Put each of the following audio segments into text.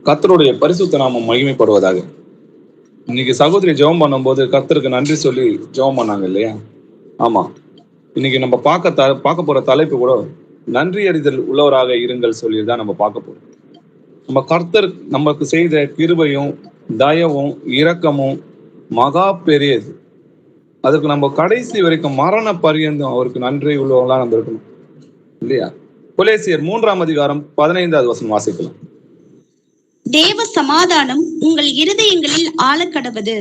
கர்த்தருடைய பரிசுத்த நாமம் மகிமைப்படுவதாக. இன்னைக்கு சகோதரி ஜெபம் பண்ணும்போது கர்த்தருக்கு நன்றி சொல்லி ஜெபம் பண்ணாங்க இல்லையா? ஆமா. இன்னைக்கு நம்ம பார்க்க போற தலைப்பு கூட நன்றி அறிதல் உள்ளவராக இருங்கள் சொல்லி தான் நம்ம பார்க்க போறோம். நம்ம கர்த்தர் நமக்கு செய்த கிருபையும் தயவும் இரக்கமும் மகா பெரியது. அதுக்கு நம்ம கடைசி வரைக்கும் மரண பரியந்தம் அவருக்கு நன்றி உள்ளவங்களா நம்ம இருக்கணும் இல்லையா? கொலேசியர் 3ஆம் அதிகாரம் 15வது வசனம் வாசிக்கலாம். தேவ சமாதானம் உங்கள் இருதயங்களில் ஆழக்கடவது.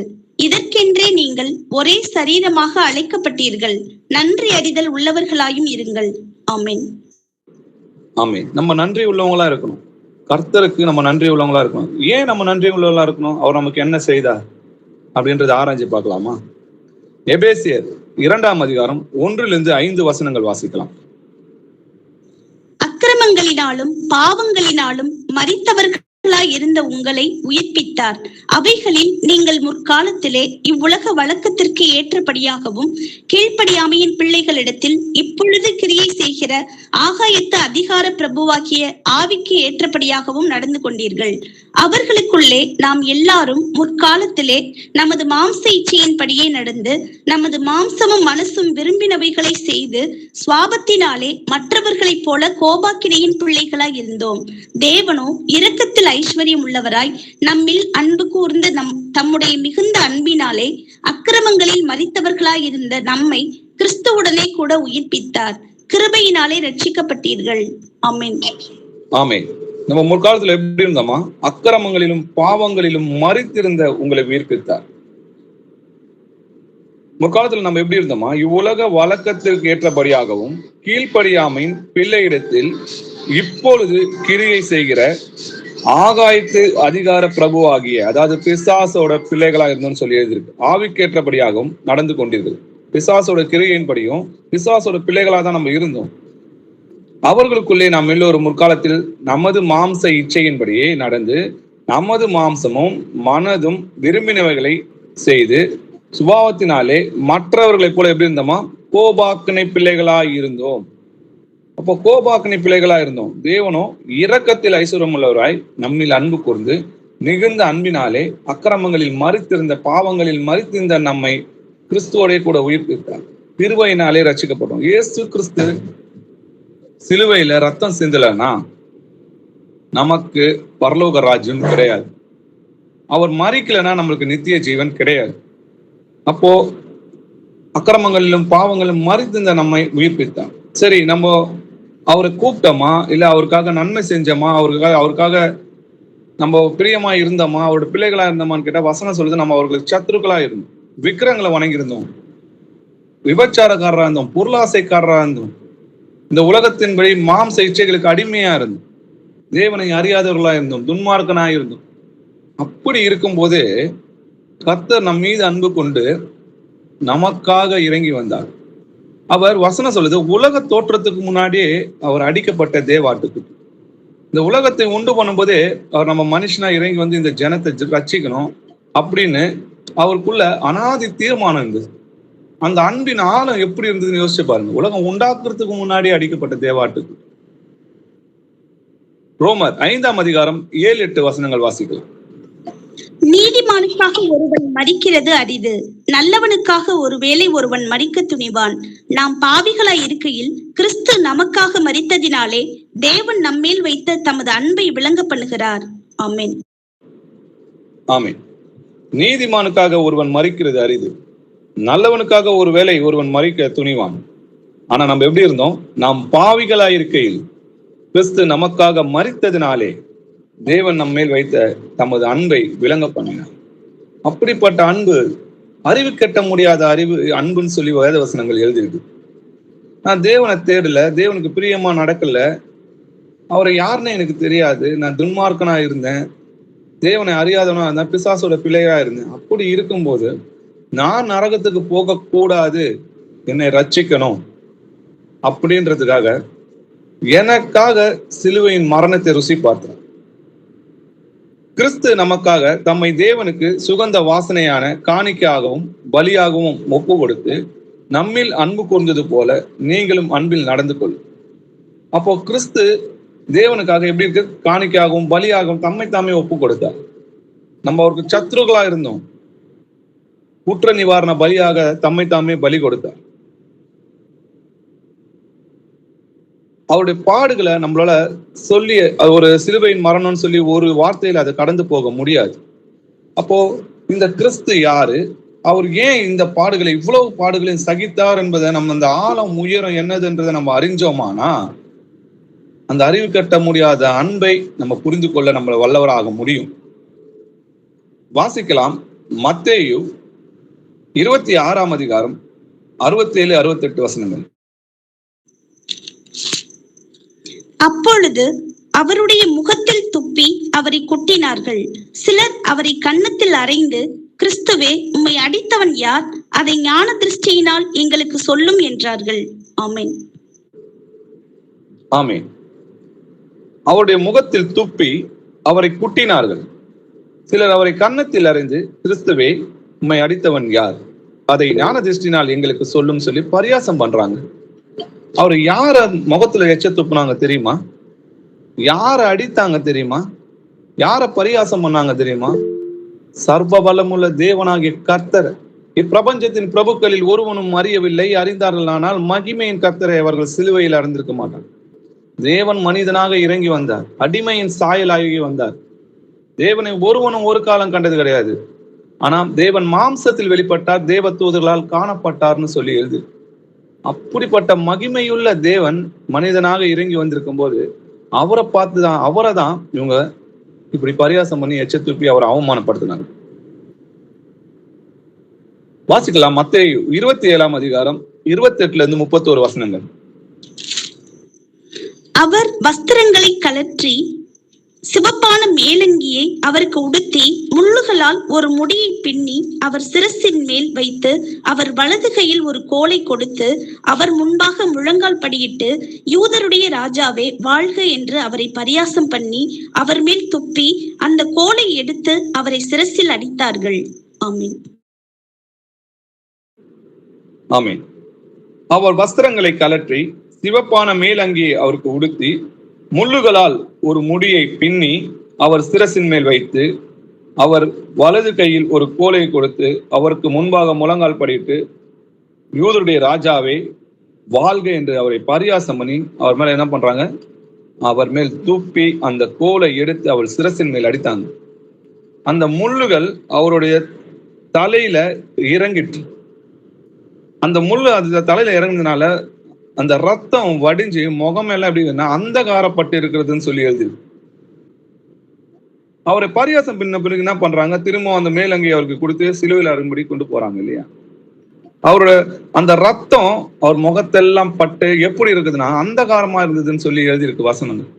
இதற்கென்றே நீங்கள் ஒரே சரீரமாக அழைக்கப்பட்டீர்கள். நன்றி அறிதல் உள்ளவர்களாயும் இருங்கள். ஆமென். ஆமென். நம்ம நன்றி உள்ளவங்களா இருக்கணும். கர்த்தருக்கு நம்ம நன்றி உள்ளவங்களா இருக்கணும். ஏன் நம்ம நன்றி உள்ளவங்களா இருக்கணும்? அவர் நமக்கு என்ன செய்தார் அப்படின்றத ஆராய்ச்சி பார்க்கலாமா? எபேசியர் 2ஆம் அதிகாரம் 1லிருந்து 5 வசனங்கள் வாசிக்கலாம். அக்கிரமங்களினாலும் பாவங்களினாலும் மரித்தவர்கள் இருந்த உங்களை உயிர்ப்பித்தார். அவைகளில் நீங்கள் முற்காலத்திலே இவ்வுலக வழக்கத்திற்கு ஏற்றபடியாகவும் கீழ்ப்படியாமையின் பிள்ளைகளிடத்தில் இப்பொழுது கிரியை செய்கிற ஆகாயத்து அதிகார பிரபுவாகிய ஆவிக்கு ஏற்றபடியாகவும் நடந்து கொண்டீர்கள். அவர்களுக்குள்ளே நாம் எல்லாரும் முற்காலத்திலே நமது மாம்ச இச்சையின்படியே நடந்து நமது மாம்சமும் மனசும் விரும்பினவைகளை செய்து சுவாபத்தினாலே மற்றவர்களைப் போல கோபாக்கினையின் பிள்ளைகளாய் இருந்தோம். தேவனோ இரக்கத்தில் ஐஸ்வர்யம் உள்ளவராய் நம்மில் அன்பு கூர்ந்து தம்முடைய மிகுந்த அன்பினாலே அக்கிரமங்களில் மரித்தவர்களாய் இருந்த நம்மை கிறிஸ்துவுடனே கூட உயிர்ப்பித்தார். கிருபையினாலே ரட்சிக்கப்பட்டீர்கள். ஆமென். ஆமென். நம்ம முற்காலத்துல எப்படி இருந்தோமா? அக்கிரமங்களிலும் பாவங்களிலும் மரித்திருந்த உங்களை உயிர்ப்பித்தார். முற்காலத்துல நம்ம எப்படி இருந்தோமா? இவ்வுலக வழக்கத்திற்கு ஏற்றபடியாகவும் கீழ்ப்படியாமையின் பிள்ளையிடத்தில் இப்பொழுது கிரியை செய்கிற ஆகாயத்து அதிகார பிரபுவாகிய, அதாவது பிசாசோட பிள்ளைகளா இருந்தோம்னு சொல்லி எழுதியிருக்கு. ஆவிக்கேற்றபடியாகவும் நடந்து கொண்டீர்கள். பிசாசோட கிரியையின்படியும் பிசாசோட பிள்ளைகளா தான் நம்ம இருந்தோம். அவர்களுக்குள்ளே நாம் எல்லோரும் முற்காலத்தில் நமது மாம்ச இச்சையின்படியே நடந்து நமது மாம்சமும் மனதும் விரும்பினவைகளை செய்து சுபாவத்தினாலே மற்றவர்களை போல எப்படி இருந்தோமா? கோபாக்கினை பிள்ளைகளாய் இருந்தோம். அப்போ கோபாக்கினை பிள்ளைகளா இருந்தோம். தேவனோ இரக்கத்தில் ஐஸ்வர்யம் உள்ளவராய் நம்மில் அன்பு கூர்ந்து மிகுந்த அன்பினாலே அக்கிரமங்களில் மரித்திருந்த பாவங்களில் மரித்திருந்த நம்மை கிறிஸ்துவோட கூட உயிர்ப்பித்தார். கிருபையினாலே ரட்சிக்கப்பட்டோம். இயேசு கிறிஸ்து சிலுவையில ரத்தம் சிந்தலன்னா நமக்கு பரலோக ராஜ்யம் கிடையாது. அவர் மரிக்கலைன்னா நம்மளுக்கு நித்திய ஜீவன் கிடையாது. அப்போ அக்கிரமங்களிலும் பாவங்களிலும் மரித்திருந்த நம்மை உயிர்ப்பித்தார். சரி, நம்ம அவரை கூப்பிட்டோமா, இல்ல அவருக்காக நன்மை செஞ்சோமா, அவருக்காக நம்ம பிரியமா இருந்தோமா, அவரோட பிள்ளைகளா இருந்தோமான்னு கேட்டா வசனம் சொல்லுது நம்ம அவர்களுக்கு சத்துருக்களா இருந்தோம். விக்கிரங்களை வணங்கியிருந்தோம், விபச்சாரக்காரரா இருந்தோம், பொருளாசைக்காரரா இருந்தோம், இந்த உலகத்தின்படி மாம்ச இச்சைகளுக்கு அடிமையா இருந்தோம், தேவனை அறியாதவர்களா இருந்தோம், துன்மார்க்கனா இருந்தோம். அப்படி இருக்கும்போது கர்த்தர் நம் மீது அன்பு கொண்டு நமக்காக இறங்கி வந்தார். அவர் வசனம் சொல்லுது, உலக தோற்றத்துக்கு முன்னாடியே அவர் அடிக்கப்பட்ட தேவாட்டுக்குட்டி. இந்த உலகத்தை உண்டு பண்ணும்போதே அவர் நம்ம மனுஷனா இறங்கி வந்து இந்த ஜனத்தை ரட்சிக்கணும் அப்படின்னு அவருக்குள்ள அனாதி தீர்மானம் இருந்தது. அந்த அன்பின் ஆழம் எப்படி இருந்ததுன்னு யோசிச்சு பாருங்க. உலகம் உண்டாக்குறதுக்கு முன்னாடியே அடிக்கப்பட்ட தேவாட்டுக்கு. ரோமர் 5ஆம் அதிகாரம் 7-8 வசனங்கள் வாசிக்கலாம். நீதிமானுக்காக ஒருவன் மரிக்கிறது அரிது, நல்லவனுக்காக ஒருவேளை ஒருவன் மரிக்க துணிவான். நாம் பாவிகளாய் இருக்கையில் கிறிஸ்து நமக்காக மரித்ததினாலே தேவன் நம்மேல் வைத்த தமது அன்பை விளங்க பண்ணுகிறார். ஆமென். ஆமென். நீதிமானுக்காக ஒருவன் மரிக்கிறது அரிது, நல்லவனுக்காக ஒருவேளை ஒருவன் மரிக்க துணிவான். ஆனா நம்ம எப்படி இருந்தோம்? நாம் பாவிகளாய் இருக்கையில் கிறிஸ்து நமக்காக மரித்ததினாலே தேவன் நம்ம மேல் வைத்த தமது அன்பை விளங்க பண்ணினார். அப்படிப்பட்ட அன்பு அறிவு கட்ட முடியாத அன்புன்னு சொல்லி வேத வசனங்கள் எழுதியிருக்கு. நான் தேவனை தேடல, தேவனுக்கு பிரியமா நடக்கல, அவரை யாருன்னு எனக்கு தெரியாது, நான் துன்மார்க்கனா இருந்தேன், தேவனை அறியாதவனா இருந்தேன், பிசாசோட பிள்ளையா இருந்தேன். அப்படி இருக்கும்போது நான் நரகத்துக்கு போக கூடாது, என்னை ரட்சிக்கணும் அப்படின்றதுக்காக எனக்காக சிலுவையின் மரணத்தை ருசி பார்த்தேன். கிறிஸ்து நமக்காக தம்மை தேவனுக்கு சுகந்த வாசனையான காணிக்கையாகவும் பலியாகவும் ஒப்பு கொடுத்து நம்மில் அன்பு கூர்ந்தது போல நீங்களும் அன்பில் நடந்து கொள்ளும். அப்போ கிறிஸ்து தேவனுக்காக எப்படி இருக்கு, காணிக்கையாகவும் பலியாகவும் தம்மை தாமே ஒப்பு கொடுத்தார். நம்ம அவருக்கு சத்ருகளா இருந்தோம், குற்ற நிவாரண பலியாக தம்மை தாமே பலி கொடுத்தார். அவருடைய பாடுகளை நம்மளால சொல்லி ஒரு சிலுவையின் மரணம்னு சொல்லி ஒரு வார்த்தையில அதை கடந்து போக முடியாது. அப்போ இந்த கிறிஸ்து யாரு, அவர் ஏன் இந்த பாடுகளை இவ்வளவு பாடுகளையும் சகித்தார் என்பதை நம்ம அந்த ஆழம் உயரம் என்னதுன்றதை நம்ம அறிஞ்சோமானா அந்த அறிவு கட்ட முடியாத அன்பை நம்ம புரிந்து கொள்ள நம்மள வல்லவராக முடியும். வாசிக்கலாம் மத்தேயு 26ஆம் அதிகாரம் 67-68 வசனங்கள். அப்பொழுது அவருடைய முகத்தில் துப்பி அவரை குட்டினார்கள். சிலர் அவரை கன்னத்தில் அறைந்து, கிறிஸ்துவே, உம்மை அடித்தவன் யார்? அதை ஞான திருஷ்டியினால் எங்களுக்கு சொல்லும் என்றார்கள். ஆமென். ஆமென். அவருடைய முகத்தில் துப்பி அவரை குட்டினார்கள். சிலர் அவரை கன்னத்தில் அறைந்து, கிறிஸ்துவே, உம்மை அடித்தவன் யார்? அதை ஞான திருஷ்டினால் எங்களுக்கு சொல்லும் சொல்லி பரியாசம் பண்றாங்க. அவர் யார முகத்துல எச்ச துப்புனாங்க தெரியுமா? யார அடித்தாங்க தெரியுமா? யார பரியாசம் பண்ணாங்க தெரியுமா? சர்வ பலமுள்ள தேவனாகிய கர்த்தர். இப்பிரபஞ்சத்தின் பிரபுக்களில் ஒருவனும் அறியவில்லை, அறிந்தார்கள் ஆனால் மகிமையின் கர்த்தரை அவர்கள் சிலுவையில் அறிந்திருக்க மாட்டார். தேவன் மனிதனாக இறங்கி வந்தார், அடிமையின் சாயலாகி வந்தார். தேவனை ஒருவனும் ஒரு காலம் கண்டது கிடையாது. ஆனா தேவன் மாம்சத்தில் வெளிப்பட்டார், தேவ தூதர்களால் காணப்பட்டார்னு சொல்லி எழுது. அப்படிப்பட்ட மகிமையுள்ள தேவன் மனிதனாக இறங்கி வந்திருக்கும் போது அவரை பார்த்துதான், அவரை தான் இவங்க இப்படி பரியாசம் பண்ணி எச்ச துப்பி அவரை அவமானப்படுத்தினாங்க. வாசிக்கலாம் மத்தேயு 27ஆம் அதிகாரம் 28-31 வசனங்கள். அவர் வஸ்திரங்களை கலற்றி சிவப்பான மேலங்கியை அவருக்கு உடுத்தி முள்ளுகளால் ஒரு முடியை பின்னி அவர் சிரசின் மேல் வைத்து அவர் வலது கையில் ஒரு கோலை கொடுத்து அவர் முன்பாக முழங்கால் படியிட்டு, யூதருடைய ராஜாவே வாழ்க என்று அவரை பரியாசம் பண்ணி அவர் மேல் துப்பி அந்த கோலை எடுத்து அவரை சிரசில் அடித்தார்கள். ஆமென். ஆமென். அவர் வஸ்திரங்களை கலற்றி சிவப்பான மேலங்கியை அவருக்கு உடுத்தி முள்ளுகளால் ஒரு முடியை பின்னி அவர் சிரசின் மேல் வைத்து அவர் வலது கையில் ஒரு கோலை கொடுத்து அவருக்கு முன்பாக முழங்கால் படிட்டு, யூதருடைய ராஜாவே வாழ்க என்று அவரை பரியாசம் பண்ணி அவர் மேல என்ன பண்றாங்க, அவர் மேல் தூப்பி அந்த கோலை எடுத்து அவர் சிரசின் மேல் அடித்தாங்க. அந்த முள்ளுகள் அவருடைய தலையில இறங்கிட்டு, அந்த முள்ளு அந்த தலையில இறங்குறதுனால அந்த ரத்தம் வடிஞ்சு முகம் எல்லாம் எப்படி அந்தகாரப்பட்டு இருக்கிறதுன்னு சொல்லி எழுதி. அவரை பரியாசம் பண்ண பிறகு என்ன பண்றாங்க, திரும்ப அந்த மேலங்கை அவருக்கு கொடுத்து சிலுவையில் அரும்படி கொண்டு போறாங்க இல்லையா? அவரோட அந்த ரத்தம் அவர் முகத்தெல்லாம் பட்டு எப்படி இருக்குதுன்னா அந்தகாரமா இருந்ததுன்னு சொல்லி எழுதியிருக்கு வசனங்கள்.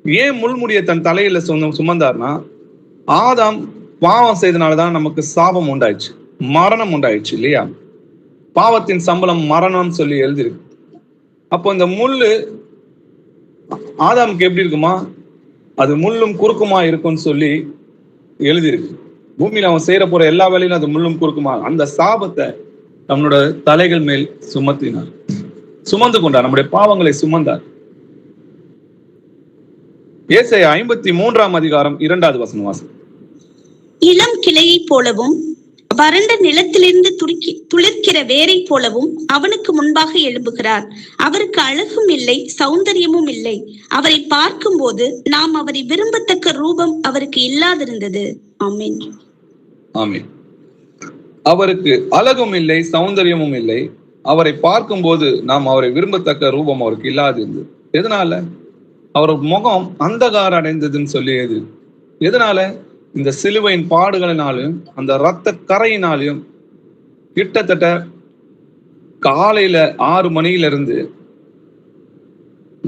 ஏன் முள்முடியை தன் தலையில சுமந்தார்னா, ஆதாம் பாவம் செய்தனாலதான் நமக்கு சாபம் உண்டாயிடுச்சு, மரணம் உண்டாயிடுச்சு இல்லையா? பாவத்தின் சம்பளம் மரணம்னு சொல்லி எழுதியிருக்கு. அப்போ இந்த முள்ளு ஆதாமுக்கு எப்படி இருக்குமா, அது முள்ளும் குறுக்குமா இருக்கும்னு சொல்லி எழுதியிருக்கு. பூமியில அவன் செய்யற போற எல்லா வேலையிலும் அது முள்ளும் குறுக்குமா, அந்த சாபத்தை நம்மளோட தலைகள் மேல் சுமத்தினார், சுமந்து கொண்டார், நம்முடைய பாவங்களை சுமந்தார். ஏசாயா 53ஆம் அதிகாரம் 2வது வசனம் வாசி. இளம் கிளையை போலவும் வறண்ட நிலத்திலிருந்து துளிர்க்கிற வேரை போலவும் அவனுக்கு முன்பாக எழும்புகிறார். அவருக்கு அழகும் இல்லை, சௌந்தரியமும் இல்லை. அவரை பார்க்கும் போது நாம் அவரை விரும்பத்தக்க ரூபம் அவருக்கு இல்லாதிருந்தது. ஆமென். ஆமென். அவருக்கு அழகும் இல்லை, சௌந்தரியமும் இல்லை. அவரை பார்க்கும் போது நாம் அவரை விரும்பத்தக்க ரூபம் அவருக்கு இல்லாதிருந்தது. எதனால? அவர் முகம் அந்தகாரம் அடைந்ததுன்னு சொல்லி எதனால? இந்த சிலுவையின் பாடுகளினாலும் அந்த இரத்த கரையினாலும் கிட்டத்தட்ட காலையில 6 மணியிலிருந்து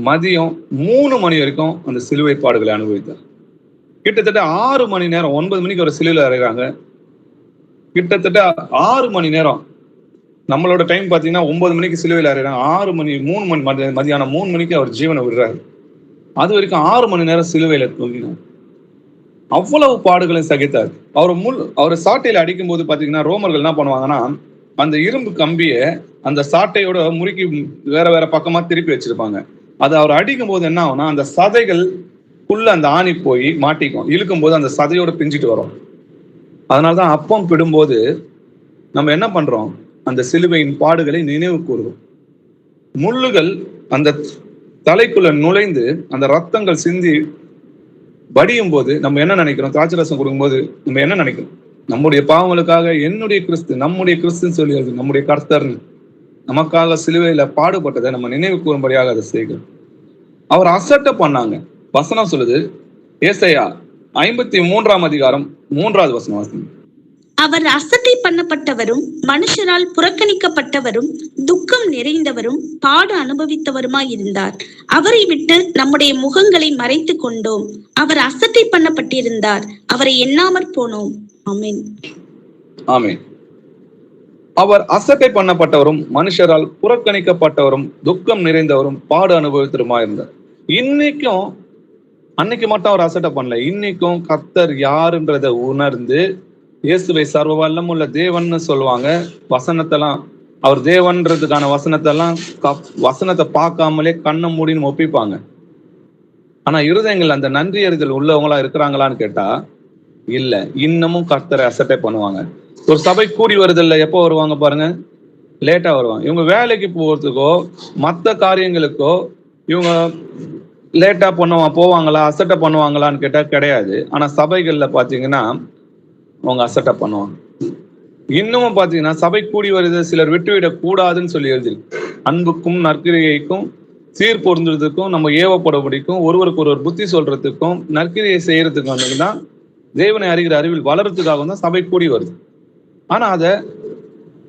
மதியம் 3 மணி வரைக்கும் அந்த சிலுவை பாடுகளை அனுபவித்தார். கிட்டத்தட்ட 6 மணி நேரம், 9 மணிக்கு ஒரு சிலுவையில் அறைகிறாங்க. கிட்டத்தட்ட 6 மணி நேரம். நம்மளோட டைம் பார்த்தீங்கன்னா 9 மணிக்கு சிலுவையில் அறைகிறாங்க. 6 மணி 3 மணி மதியானம் 3 மணிக்கு அவர் ஜீவனை விடுறாரு. அது வரைக்கும் 6 மணி நேரம் சிலுவையில தூங்கினார். அவ்வளவு பாடுகளை சகித்தார். அவர் சாட்டையில அடிக்கும் போது பாத்தீங்கன்னா ரோமர்கள் என்ன பண்ணுவாங்கன்னா, அந்த இரும்பு கம்பிய அந்த சாட்டையோட முறுக்கி வேற வேற பக்கமா திருப்பி வச்சிருப்பாங்க. அது அவர் அடிக்கும் போது என்ன ஆகும்னா அந்த சதைகளுக்குள்ள அந்த ஆணி போய் மாட்டிக்கும், இழுக்கும் போது அந்த சதையோட பிஞ்சிட்டு வரும். அதனாலதான் அப்பம் பிடும்போது நம்ம என்ன பண்றோம், அந்த சிலுவையின் பாடுகளை நினைவு கூறுவோம். முள்ளுகள் அந்த தலைக்குள்ள நுழைந்து அந்த ரத்தங்கள் சிந்தி வடியும் போது நம்ம என்ன நினைக்கிறோம், திராட்சை ரசம் கொடுக்கும்போது நம்ம என்ன நினைக்கிறோம், நம்முடைய பாவங்களுக்காக என்னுடைய கிறிஸ்து, நம்முடைய கிறிஸ்துன்னு சொல்லிடுறது, நம்முடைய கர்த்தர்னு நமக்காக சிலுவையில பாடுபட்டதை நம்ம நினைவு கூறும்படியாக அதை செய்கிறோம். அவர் அசட்டை பண்ணாங்க. வசனம் சொல்லுது, ஏசாயா 53 3வது வசனம். அவர் அசட்டை பண்ணப்பட்டவரும் மனுஷரால் புறக்கணிக்கப்பட்டவரும் துக்கம் நிறைந்தவரும் பாடு அனுபவித்தவருமாயிருந்தார். அவரை விட்டு நம்முடைய முகங்களை மறைத்து கொண்டோம். அவர் அசட்டை பண்ணப்பட்டிருந்தார், அவரை எண்ணாமற் போனோம். ஆமென். ஆமென். அவர் அசட்டை பண்ணப்பட்டவரும் மனுஷரால் புறக்கணிக்கப்பட்டவரும் துக்கம் நிறைந்தவரும் பாடு அனுபவித்தவருமாயிருந்தார். இன்னைக்கும், அன்னைக்கு மட்டும் அவர் அசட்டை பண்ணல, இன்னைக்கும் கர்த்தர் யாருன்றதை உணர்ந்து இயேசுவை சர்வ வல்லமுள்ள தேவன்னு சொல்லுவாங்க. வசனத்தெல்லாம் அவர் தேவன்றதுக்கான வசனத்தை பார்க்காமலே கண்ணை மூடின்னு ஒப்பிப்பாங்க. ஆனா இருதயங்கள் அந்த நன்றி அறிதல் உள்ளவங்களா இருக்கிறாங்களான்னு கேட்டா இல்ல. இன்னமும் கர்த்தரை அசட்டை பண்ணுவாங்க. ஒரு சபை கூடி வருதில்ல, எப்போ வருவாங்க பாருங்க, லேட்டா வருவாங்க. இவங்க வேலைக்கு போறதுக்கோ மற்ற காரியங்களுக்கோ இவங்க லேட்டா போவாங்களா, அசட்டை பண்ணுவாங்களான்னு கேட்டா கிடையாது. ஆனா சபைகள்ல பாத்தீங்கன்னா அவங்க அசட்டை பண்ணுவாங்க. இன்னமும் பாத்தீங்கன்னா சபை கூடி வருது சிலர் விட்டுவிடக் கூடாதுன்னு சொல்லி எழுதிருக்கு. அன்புக்கும் நற்கிரிகைக்கும் சீர் பொருந்துறதுக்கும் நம்ம ஏவப்படபடிக்கும் ஒருவருக்கு ஒருவர் புத்தி சொல்றதுக்கும் நற்கிரியை செய்யறதுக்கு வந்துதான் தேவனை அறிகிற அறிவில் வளர்றதுக்காக தான் சபை கூடி வருது. ஆனா அதை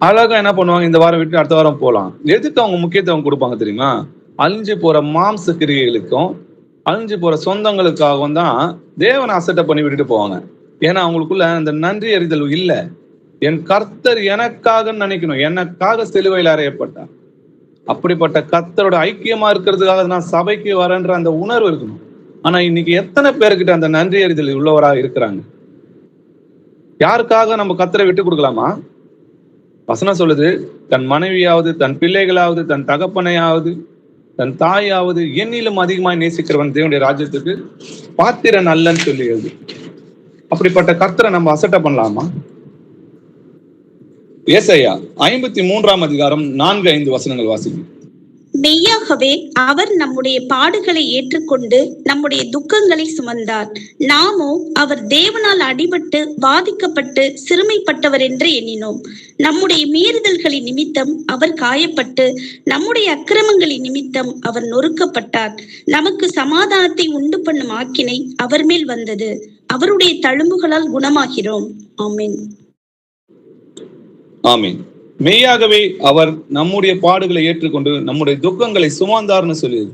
அழகா என்ன பண்ணுவாங்க, இந்த வாரம் விட்டு அடுத்த வாரம் போகலாம். எதுக்கு அவங்க முக்கியத்துவம் கொடுப்பாங்க தெரியுமா? அழிஞ்சு போற மாம்ச கிரிகைகளுக்கும் அழிஞ்சு போற சொந்தங்களுக்காகவும் தான் தேவனை அசட்டை பண்ணி விட்டுட்டு போவாங்க. ஏன்னா அவங்களுக்குள்ள அந்த நன்றி அறிதல் இல்லை. என் கர்த்தர் எனக்காக நினைக்கணும், எனக்காக சிலுவையில் அறையப்பட்டார். அப்படிப்பட்ட கர்த்தரோட ஐக்கியமா இருக்கிறதுக்காக நான் சபைக்கு வரேன்ற அந்த உணர்வு இருக்கணும். ஆனா இன்னைக்கு எத்தனை பேர்கிட்ட அந்த நன்றி அறிதல் உள்ளவராக இருக்கிறாங்க? யாருக்காக நம்ம கர்த்தரை விட்டு கொடுக்கலாமா? வசனம் சொல்லுது, தன் மனைவியாவது தன் பிள்ளைகளாவது தன் தகப்பனையாவது தன் தாயாவது என்னிலும் அதிகமாய் நேசிக்கிறவன் தேவனுடைய ராஜ்யத்துக்கு பாத்திரன் அல்லன்னு சொல்லி எழுது. அப்படிப்பட்ட கர்த்தரை நம்ம அசட்டை பண்ணலாமா? ஏசாயா 53 4-5 வசனங்கள் வாசிக்கும். மெய்யாகவே அவர் நம்முடைய பாடுகளை ஏற்றுக்கொண்டு நம்முடைய துக்கங்களை சுமந்தார். நாமோ அவர் தேவனால் அடிபட்டு வாதிக்கப்பட்டு சிறுமைப்பட்டவர் என்று எண்ணினோம். நம்முடைய மீறுதல்களின் நிமித்தம் அவர் காயப்பட்டு நம்முடைய அக்கிரமங்களின் நிமித்தம் அவர் நொறுக்கப்பட்டார். நமக்கு சமாதானத்தை உண்டு பண்ணும் ஆக்கினை அவர் மேல் வந்தது. அவருடைய தழும்புகளால் குணமாகிறோம். ஆமென். ஆமென். மெய்யாகவே அவர் நம்முடைய பாடுகளை ஏற்றுக்கொண்டு நம்முடைய துக்கங்களை சுமந்தார்னு சொல்லியது.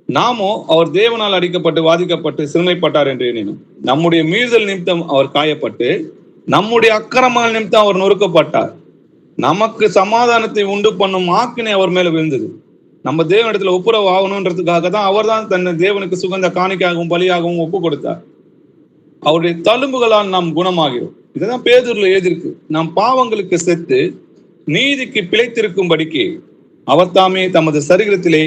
நாமோ அவர் தேவனால் அடிக்கப்பட்டு வாதிக்கப்பட்டு சிறுமைப்பட்டார் என்று எண்ணினோம். நம்முடைய மீறுதல் நிமித்தம் அவர் காயப்பட்டு நம்முடைய அக்கிரமங்கள் நிமித்தம் அவர் நொறுக்கப்பட்டார். நமக்கு சமாதானத்தை உண்டு பண்ணும் ஆக்கினை அவர் மேல விழுந்தது. நம்ம தேவனிடத்துல ஒப்புரவு ஆகணுன்றதுக்காக தான் அவர் தான் தன்னை தேவனுக்கு சுகந்த காணிக்கையாகவும் பலியாகவும் ஒப்பு கொடுத்தார். அவருடைய தழும்புகளால் நாம் குணமாகிறோம். இதுதான் பேதுருல எழுதியிருக்கு. நாம் பாவங்களுக்கு செத்து நீதிக்கு பிழைத்திருக்கும்படிக்கு அவர் தாமே தமது சரீரத்திலே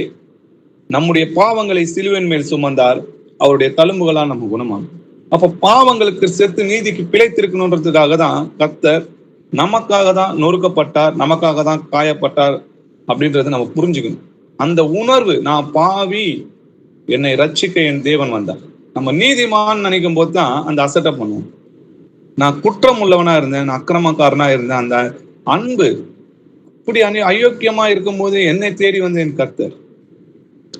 நம்முடைய பாவங்களை சிலுவையின் மேல் சுமந்தார். அவருடைய தழும்புகளால் நம்ம குணமாகும். அப்ப பாவங்களுக்கு செத்து நீதிக்கு பிழைத்திருக்கணுன்றதுக்காக தான் கர்த்தர் நமக்காக தான் நொறுக்கப்பட்டார், நமக்காக தான் காயப்பட்டார் அப்படின்றத நம்ம புரிஞ்சுக்கணும். அந்த உணர்வு, நான் பாவி, என்னை ரட்சிக்க என் தேவன் வந்தார். நம்ம நீதிமான் நினைக்கும் போது தான் அந்த அசட்டை பண்ணுவோம். நான் குற்றம் உள்ளவனா இருந்தேன், நான் அக்கிரமக்காரனா இருந்தேன். அந்த அன்பு இப்படி அயோக்கியமா இருக்கும் போது என்னை தேடி வந்த என் கர்த்தர்,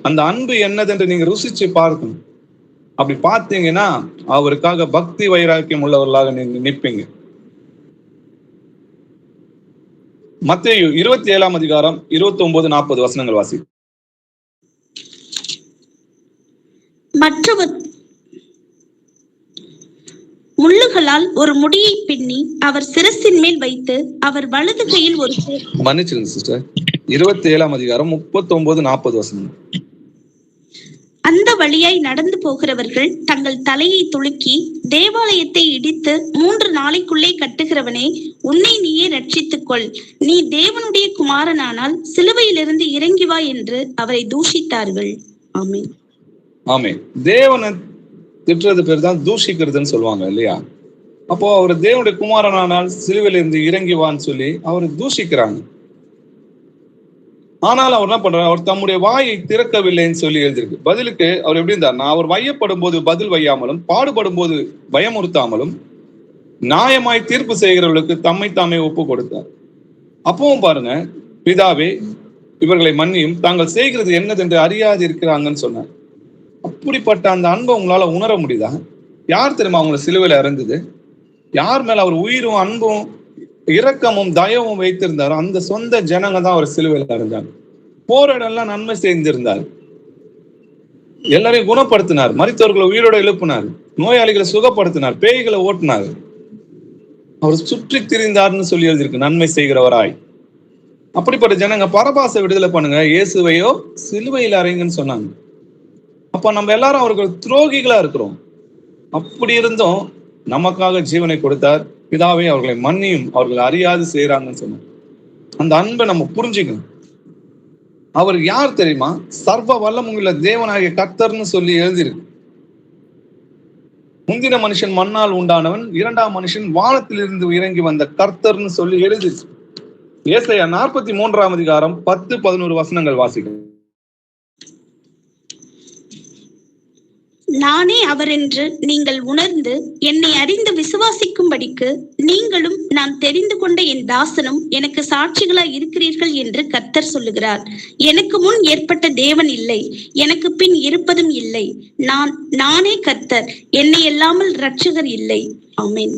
அந்த அன்பு என்னதென்று நீங்க ருசிச்சு பார்க்கணும். அப்படி பார்த்தீங்கன்னா அவருக்காக பக்தி வைராக்கியம் உள்ளவர்களாக நீங்க நிற்பீங்க. மத்தேயு 27 29-40 வசனங்கள் வாசி. மற்றவர் முள்ளுகளால் ஒரு முடியை பின்னி அவர் சிரசின் மேல் வைத்து அவர் வலது கையில் ஒரு மன்னிச்சிருங்க சிஸ்டர், 27 39-40 வசனம். அந்த வழியாய் நடந்து போகிறவர்கள் தங்கள் தலையை துலுக்கி, தேவாலயத்தை இடித்து 3 நாளைக்குள்ளே கட்டுகிறவனே, உன்னை நீயே ரட்சித்துக் கொள். நீ தேவனுடைய குமாரனானால் சிலுவையிலிருந்து இறங்கி வா என்று அவரை தூஷித்தார்கள். ஆமென். ஆமென். தேவனை திட்டுறது பேர் தான் தூஷிக்கிறதுன்னு சொல்லுவாங்க இல்லையா? அப்போ அவர் தேவனுடைய குமாரனானால் சிலுவையிலிருந்து இறங்கி வான்னு சொல்லி அவரை தூஷிக்கிறாங்க. ஆனால் அவர் என்ன பண்றாரு? அவர் தம்முடைய வாயை திறக்கவில்லைன்னு சொல்லி எழுதிருக்கு. பதிலுக்கு அவர் எப்படி இருந்தார்? அவர் வையப்படும் போது பதில் வையாமலும், பாடுபடும் போது பயமுறுத்தாமலும், நியாயமாய் தீர்ப்பு செய்கிறவர்களுக்கு தம்மை தாமே ஒப்பு கொடுத்தார். அப்பவும் பாருங்க, பிதாவே இவர்களை மன்னியும், தாங்கள் செய்கிறது என்னதென்று அறியாது இருக்கிறாங்கன்னு சொன்னார். அப்படிப்பட்ட அந்த அன்பை உங்களால உணர முடியுதா? யார் தெரியுமா அவங்களை சிலுவையில இறந்தது? யார் மேல அவர் உயிரும் அன்பும் இரக்கமும் தயவும் வைத்திருந்தாரோ அந்த சொந்த ஜனங்க தான் அவர் சிலுவையில இருந்தாங்க. போராடெல்லாம் நன்மை செய்திருந்தார். எல்லாரையும் குணப்படுத்தினார், மரித்தவர்களை உயிரோட எழுப்பினார், நோயாளிகளை சுகப்படுத்தினார், பேய்களை ஓட்டினார். அவர் சுற்றி திரிந்தார்னு சொல்லி எழுதியிருக்கு, நன்மை செய்கிறவராய். அப்படிப்பட்ட ஜனங்க பரபாசை விடுதலை பண்ணுங்க, இயேசுவையோ சிலுவையில் அறைங்கன்னு சொன்னாங்க. அப்ப நம்ம எல்லாரும் அவர்கள் துரோகிகளா இருக்கிறோம். அப்படி இருந்தும் நமக்காக ஜீவனை கொடுத்தார். பிதாவே அவர்களை மன்னியும், அவர்கள் அறியாது செய்யறாங்கன்னு சொன்னார். அந்த அன்பை நம்ம புரிஞ்சுக்கணும். அவர் யார் தெரியுமா? சர்வ வல்லமுள்ள தேவனாகிய கர்த்தர்னு சொல்லி எழுதியிருக்கு. முந்தின மனுஷன் மண்ணால் உண்டானவன், 2ஆம் மனுஷன் வானத்திலிருந்து இறங்கி வந்த கர்த்தர்னு சொல்லி எழுதியிருக்கு. ஏசாயா 43ஆம் அதிகாரம் 10-11 வசனங்கள் வாசிக்கும். நானே அவர் என்று நீங்கள் உணர்ந்து என்னை அறிந்து விசுவாசிக்கும்படிக்கு நீங்களும் நான் தெரிந்து கொண்ட என் தாசனும் எனக்கு சாட்சிகளாய் இருக்கிறீர்கள் என்று கர்த்தர் சொல்லுகிறார். எனக்கு முன் ஏற்பட்ட தேவன் இல்லை, எனக்கு பின் இருப்பதும் இல்லை. நானே கர்த்தர், என்னை அல்லாமல் இரட்சகர் இல்லை. ஆமென்.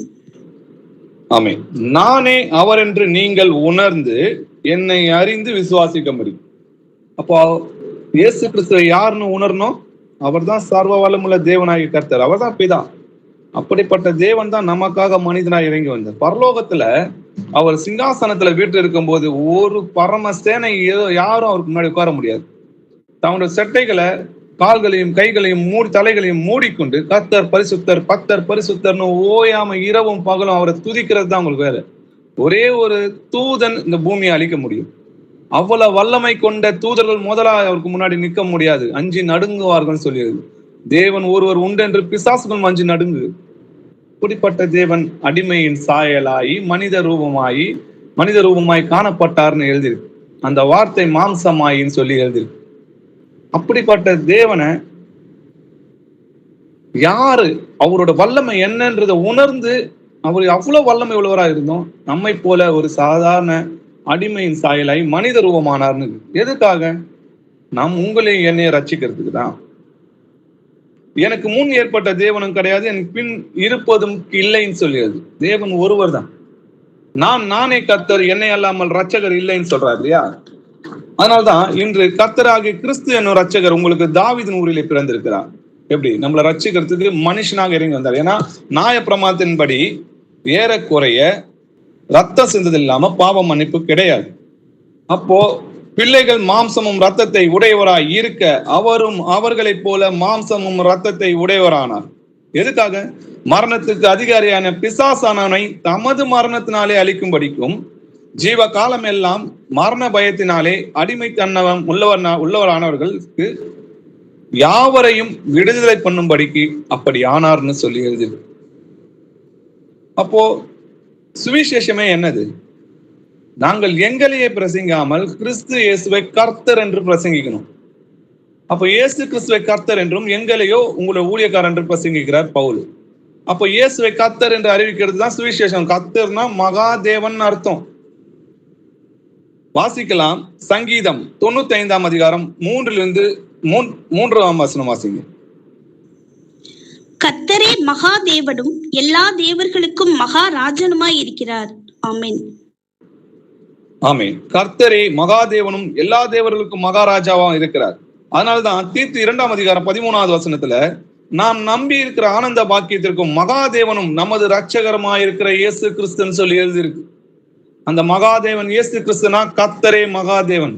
ஆமென். நானே அவர் என்று நீங்கள் உணர்ந்து என்னை அறிந்து விசுவாசிக்கும்படி. அப்போ இயேசு கிறிஸ்துவை யாருன்னு உணரணும்? அவர் தான் சர்வ வல்லமுள்ள தேவனாகிய கர்த்தர், அவர் தான் பிதா. அப்படிப்பட்ட தேவன் தான் நமக்காக மனிதனாய் இறங்கி வந்தார். பரலோகத்துல அவர் சிங்காசனத்துல வீட்டு இருக்கும் போது ஒரு பரம சேனை யாரும் அவருக்கு முன்னாடி உட்கார முடியாது. தன்னுடைய சட்டைகளை, கால்களையும் கைகளையும் தலைகளையும் மூடிக்கொண்டு கர்த்தர் பரிசுத்தர், பக்தர் பரிசுத்தர்னு ஓயாம இரவும் பகலும் அவரை துதிக்கிறது தான் அவங்களுக்கு வேலை. ஒரே ஒரு தூதன் இந்த பூமியை அழிக்க முடியும். அவ்வளவு வல்லமை கொண்ட தூதர்கள் முதலாக அவருக்கு முன்னாடி நிற்க முடியாது, அஞ்சி நடுங்குவார்கள் சொல்லியது. தேவன் ஒருவர் உண்டு என்று பிசாசுகள் அஞ்சி நடுங்கு. இப்படிப்பட்ட தேவன் அடிமையின் சாயலாகி மனித ரூபமாய் காணப்பட்டார்னு எழுதியிருக்கு. அந்த வார்த்தை மாம்சமாயின்னு சொல்லி எழுதியிருக்கு. அப்படிப்பட்ட தேவனை யாரு அவரோட வல்லமை என்னன்றதை உணர்ந்து அவர் அவ்வளவு வல்லமை உள்ளவரா இருந்தோம், நம்மை போல ஒரு சாதாரண அடிமையின் சாயலாய் மனித ரூபமானார்னு. எதுக்காக? நாம் உங்களையும் என்னைய ரட்சிக்கிறதுக்கு தான். எனக்கு முன் ஏற்பட்ட தேவனும் கிடையாது, எனக்கு பின் இருப்பதும் இல்லைன்னு சொல்லியது. தேவன் ஒருவர் தான். நானே கர்த்தர், என்னை அல்லாமல் ரட்சகர் இல்லைன்னு சொல்றாரு இல்லையா? அதனால்தான் இன்று கர்த்தராகிய கிறிஸ்து என்னும் ரட்சகர் உங்களுக்கு தாவீதின் ஊரிலே பிறந்திருக்கிறார். எப்படி? நம்மளை ரட்சிக்கிறதுக்கு மனுஷனாக இறங்கி வந்தார். ஏன்னா நியாய பிரமாணத்தின்படி ஏறக்குறைய ரத்தம் சிந்தது இல்லாம பாவ மன்னிப்பு கிடையாது. அப்போ பிள்ளைகள் மாம்சமும் ரத்தத்தை உடையவராய் இருக்க அவரும் அவர்களைப் போல மாம்சமும் ரத்தத்தை உடையவரானார். எதுக்காக? மரணத்துக்கு அதிகாரியான பிசாசானவனை தமது மரணத்தினாலே அழிக்கும்படிக்கும் ஜீவ காலம் எல்லாம் மரண பயத்தினாலே அடிமைத்தன்னம் உள்ளவரானவர்களுக்கு யாவரையும் விடுதலை பண்ணும்படிக்கு அப்படி ஆனார்னு சொல்லி எழுது. அப்போ சுவிசேஷமே என்னது? நாங்கள் எங்களையே பிரசங்கிக்காமல் கிறிஸ்து இயேசுவை கர்த்தர் என்று பிரசங்கிக்கணும். அப்ப இயேசு கிறிஸ்துவை கர்த்தர் என்றும் எங்களையோ உங்களுடைய ஊழியக்காரர் என்று பிரசங்கிக்கிறார் பவுல். அப்ப இயேசுவை கர்த்தர் என்று அறிவிக்கிறது தான் சுவிசேஷம். கர்த்தர்னா மகாதேவன் அர்த்தம். வாசிக்கலாம். சங்கீதம் 95ஆம் அதிகாரம் 3-3 வசனம் வாசிங்க. கர்த்தரே மகாதேவனும் எல்லா தேவர்களுக்கும் மகாராஜனுமாய் இருக்கிறார். ஆமென். ஆமென். கர்த்தரே மகாதேவனும் எல்லா தேவர்களுக்கும் மகாராஜாவா இருக்கிறார். அதனால்தான் தீத்து 2ஆம் அதிகாரம் 13வது வசனத்துல நாம் நம்பி இருக்கிற ஆனந்த பாக்கியத்திற்கும் மகாதேவனும் நமது ரட்சகரமாய் இருக்கிற இயேசு கிறிஸ்துன்னு சொல்லி எழுதியிருக்கு. அந்த மகாதேவன் இயேசு கிறிஸ்துனா கர்த்தரே மகாதேவன்.